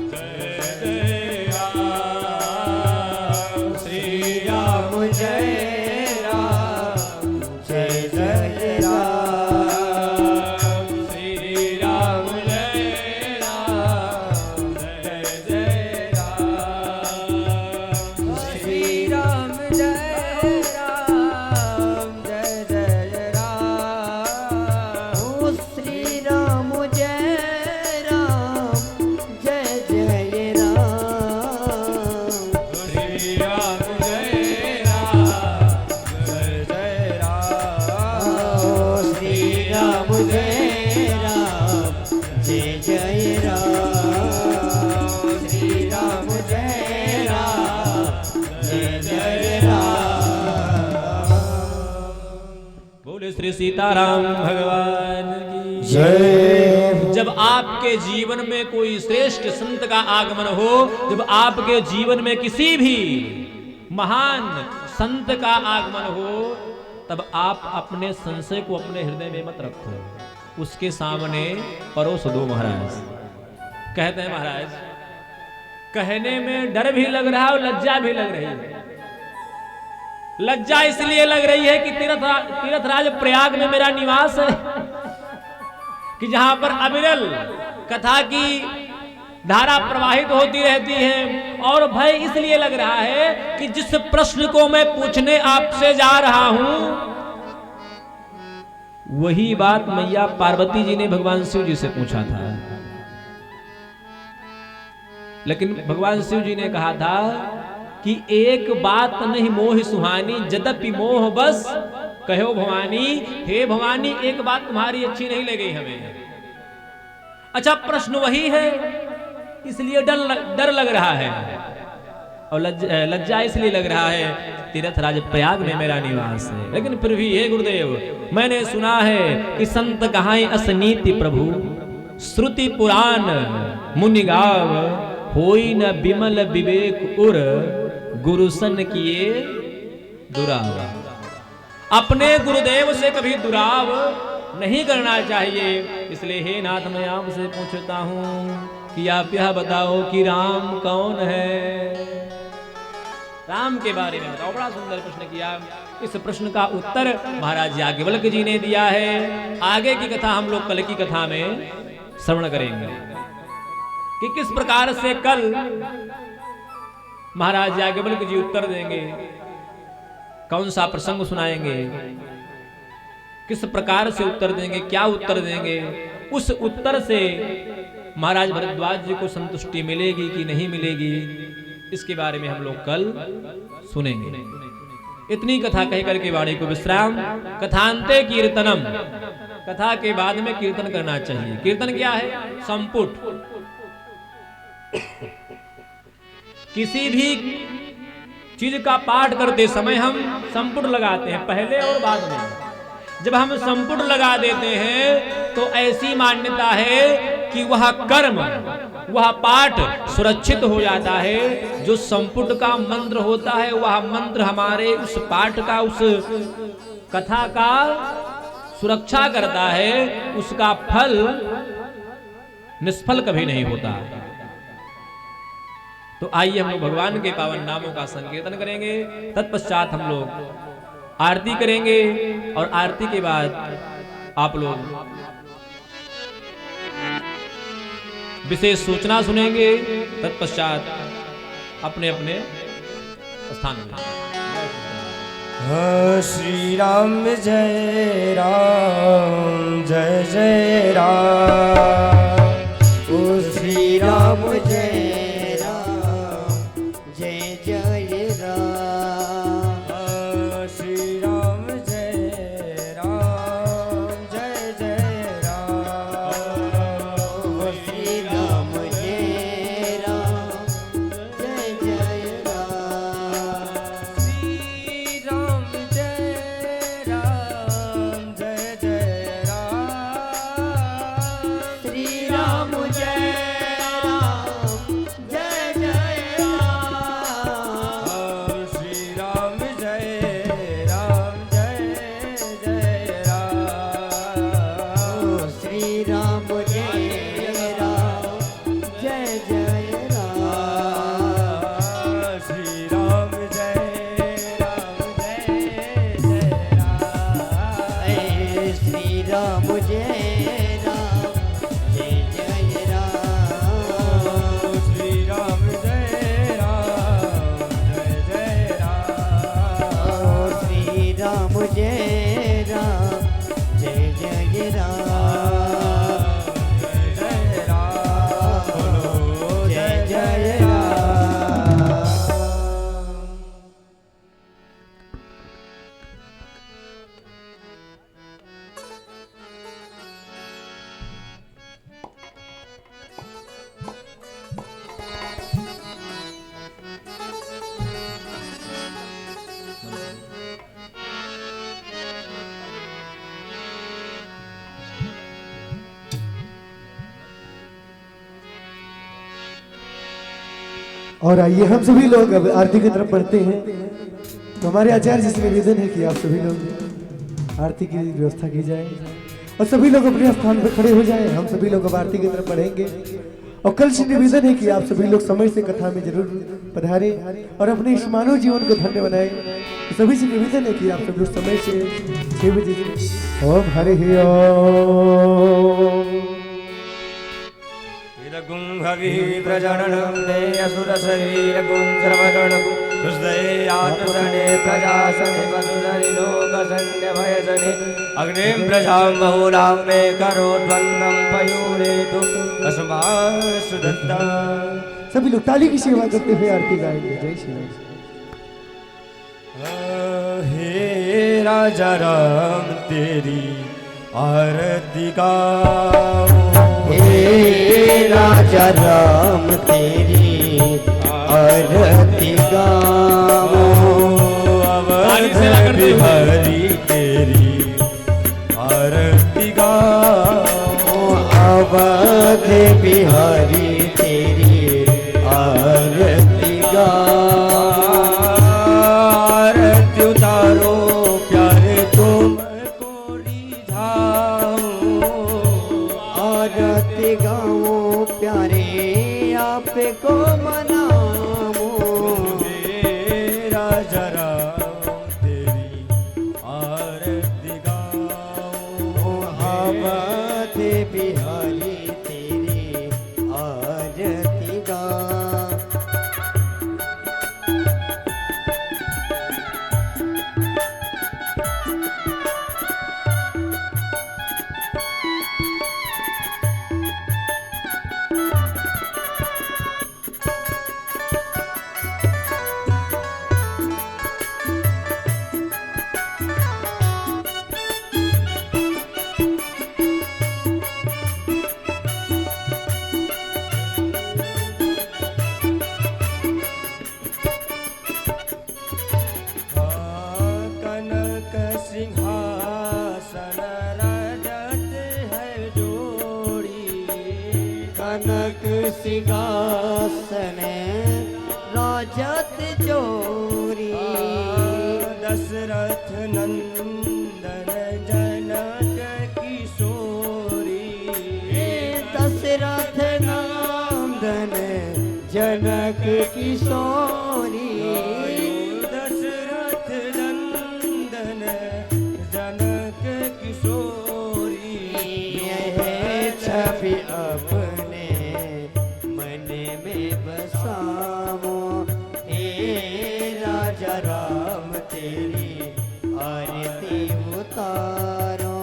जय जय राम, श्री राम जय राम जय जय राम, श्री राम जय राम जय जय राम, श्री राम जय राम जय जय राम, ओ श्री राम जय राम जय जय राम, श्री राम जय राम जय जय राम, ओ श्री राम जय राम जय जय राम, श्री राम जय राम जय जय राम। बोले श्री सीताराम भगवान की जय। जब आपके जीवन में कोई श्रेष्ठ संत का आगमन हो, जब आपके जीवन में किसी भी महान संत का आगमन हो, तब आप अपने संशय को अपने हृदय में मत रखो, उसके सामने परोस दो महाराज। कहते हैं महाराज, कहने में डर भी लग रहा है और लज्जा भी लग रही है। लज्जा इसलिए लग रही है कि तीर्थराज प्रयाग में मेरा निवास है, कि जहां पर अविरल कथा की धारा प्रवाहित होती रहती है, और भय इसलिए लग रहा है कि जिस प्रश्न को मैं पूछने आपसे जा रहा हूं, वही बात मैया पार्वती जी ने भगवान शिव जी से पूछा था। लेकिन भगवान शिव जी ने कहा था कि एक बात नहीं मोह सुहानी, यद्यपि मोह बस कहो भवानी। हे भवानी, एक बात तुम्हारी अच्छी नहीं लगी हमें। अच्छा, प्रश्न वही है, इसलिए डर लग रहा है। और लज्जा इसलिए लग रहा है, तीर्थराज प्रयाग में मेरा निवास है। लेकिन फिर भी हे गुरुदेव, मैंने सुना है कि संत कहाई असनीति प्रभु, श्रुति पुराण मुनि गाव, होई न बिमल विवेक उर, गुरुसन किए दुराव। अपने गुरुदेव से कभी दुराव नहीं करना चाहिए। इसलिए हे नाथ, मैं आपसे पूछता हूं कि आप यह बताओ कि राम कौन है? राम के बारे में बताओ। बड़ा सुंदर प्रश्न किया। इस प्रश्न का उत्तर महाराज याज्ञवल्क जी ने दिया है। आगे की कथा हम लोग कल की कथा में श्रवण करेंगे कि किस प्रकार से कल महाराज याज्ञवल्क जी उत्तर देंगे, कौन सा प्रसंग सुनाएंगे, किस प्रकार से उत्तर देंगे, क्या उत्तर देंगे। उस उत्तर से महाराज भरद्वाज जी को संतुष्टि मिलेगी कि नहीं मिलेगी, इसके बारे में हम लोग कल सुनेंगे। इतनी कथा कह करके वाणी को विश्राम। कथांते कीर्तनम, कथा के बाद में कीर्तन करना चाहिए। कीर्तन क्या है? संपुट। किसी भी चीज का पाठ करते समय हम संपुट लगाते हैं, पहले और बाद में। जब हम संपुट लगा देते हैं तो ऐसी मान्यता है कि वह कर्म, वह पाठ सुरक्षित हो जाता है। जो संपुट का मंत्र होता है, वह मंत्र हमारे उस पाठ का, उस कथा का सुरक्षा करता है। उसका फल निष्फल कभी नहीं होता। तो आइए हम लोग भगवान के पावन नामों का संकीर्तन करेंगे। तत्पश्चात हम लोग आरती करेंगे और आरती के बाद आप लोग विशेष सूचना सुनेंगे। तत्पश्चात अपने अपने स्थान पर। श्री राम जय राम, जय जय राम। ओ श्री राम जय राम, जय जय राम। श्री राम जय राम, जय जय राम। श्री राम जय राम, जय जय राम। श्री राम जय राम, जय जय राम। श्री राम जय राम, जय जय राम। श्री राम जय राम, जय जय राम। श्री राम जय राम, जय जय राम। श्री राम जय राम, जय जय राम। श्री राम जय राम, जय जय राम। श्री राम जय राम, जय जय राम। श्री राम जय राम, जय जय राम। जय जय राम, बोलो जय जय राम। और आइए हम सभी लोग अब आरती की तरफ बढ़ते हैं। तो हमारे आचार्य जी से निवेदन है कि आप सभी लोग आरती की व्यवस्था की जाए और सभी लोग अपने स्थान पर खड़े हो जाएं। हम सभी लोग अब आरती की तरफ बढ़ेंगे और कल से निवेदन है कि आप सभी लोग समय से कथा में जरूर पधारें और अपने इस मानव जीवन को धन्य बनाएं। तो सभी से निवेदन है कि आप सभी लोग समय से 6 बजे। ओम हरि ओम। गुंहवी प्रजननं दे असुर शरीर गुंजरमगण कुसदे आत्मसने प्रजासने वसुधरि लोकसन्य भयसने अग्निं प्रजां बहुलां मे करोद्वन्दं पयूरेतु अस्मासु दत्ता। सभी लोग ताली की सेवा करते हुए आरती गाएंगे। जय श्री राम। हे राजा राम तेरी आरती गाओ। हे राजा राम तेरी आरती अवध बिहारी तेरी आरती आरती उतारो प्यारे तुमको रिझाऊं आरती गाओ प्यारे आपको मनाऊं राजा राम तेरी आरती गाओ अवध बिहारी तेरी आरती गा कनक सिंहासन रजत है जोड़ी कनक सिंहासन राजत जोड़ी दशरथ नंदन जनक किशोरी दशरथ नंदन जनक किशोरी दशरथ नंदन जनक किशोरी यह छवि अपने मन में बसाओ हे राजा राम तेरी आरती उतारो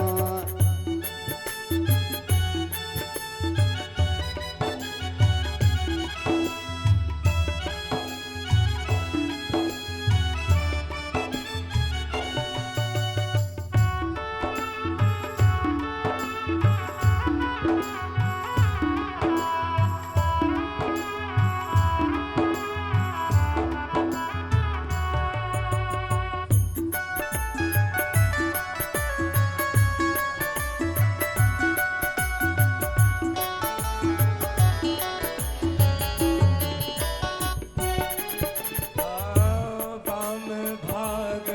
वाम भाग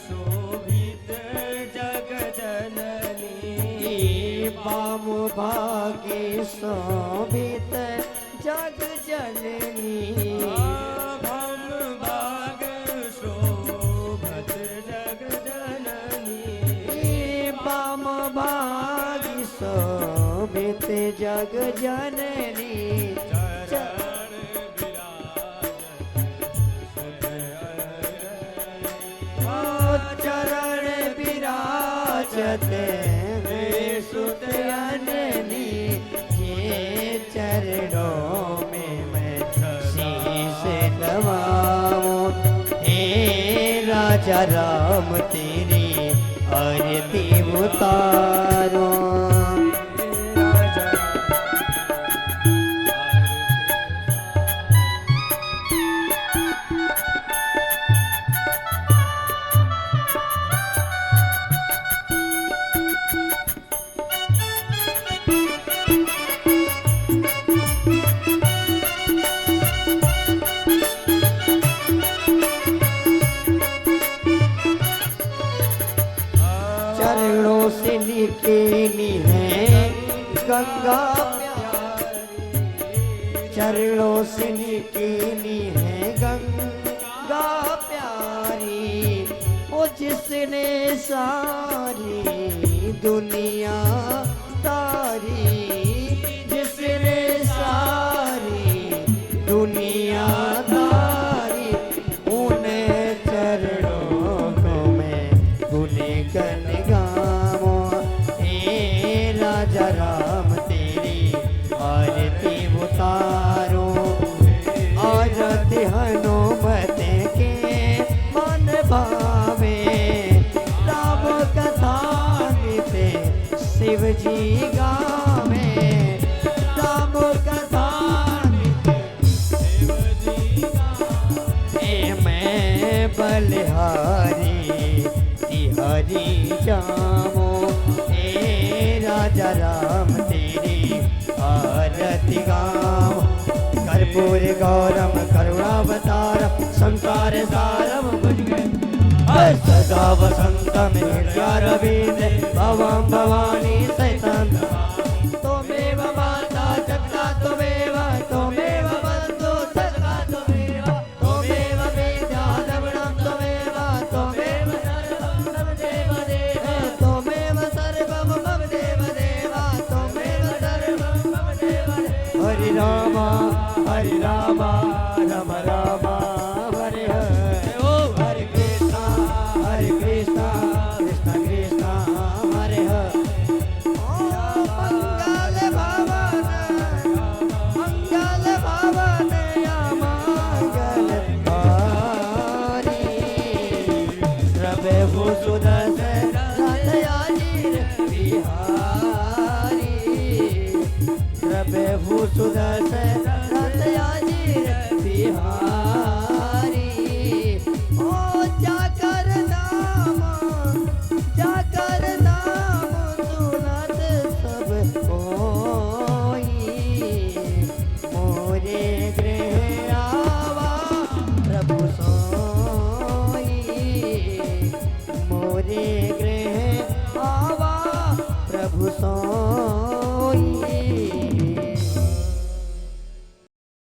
शोभित जग जननी वाम भागे शोभित जग जननी वाम भाग शोभित जग जननी वाम भाग शोभित जग जननी चरण विराजते सुत जननी के चरणों में मैं शीश नवाऊं हे राजा राम तेरी आरती उतारो चरणों से निकली है गंगा प्यारी चरणों से निकली है गंगा प्यारी वो जिसने सारी दुनिया तारी जिसने सारी दुनिया तारी उन्हें चरणों को मैं गुणगान गाऊं हे राजा राम तेरी आरती उतारो आरती हनुमत के मन भावे राम कथा निते शिव जी गावे राम कथा निते शिव जी गावे मैं बलिहारी हरि जामो हे राजा राम तेरी दुर्गा वसंत मेर्या रवीन्द्र भवं भवानी सैतं त्वमेव माता जगता त्वमेव त्वमेव बन्धु सखा त्वमेव त्वमेव विद्या द्रविणं त्वमेव त्वमेव सर्वं मम देवदेव त्वमेव सर्वं मम देवदेव त्वमेव सर्वं मम देवदेव हरि राम राम राम हरे हरे हरे कृष्णा कृष्णा कृष्णा हरे हरे मंगल भवन या मंगल हारी प्रभु सुदर्शन रथयाजी बिहारी प्रभु सुदर्शन रथयाजी बिहारी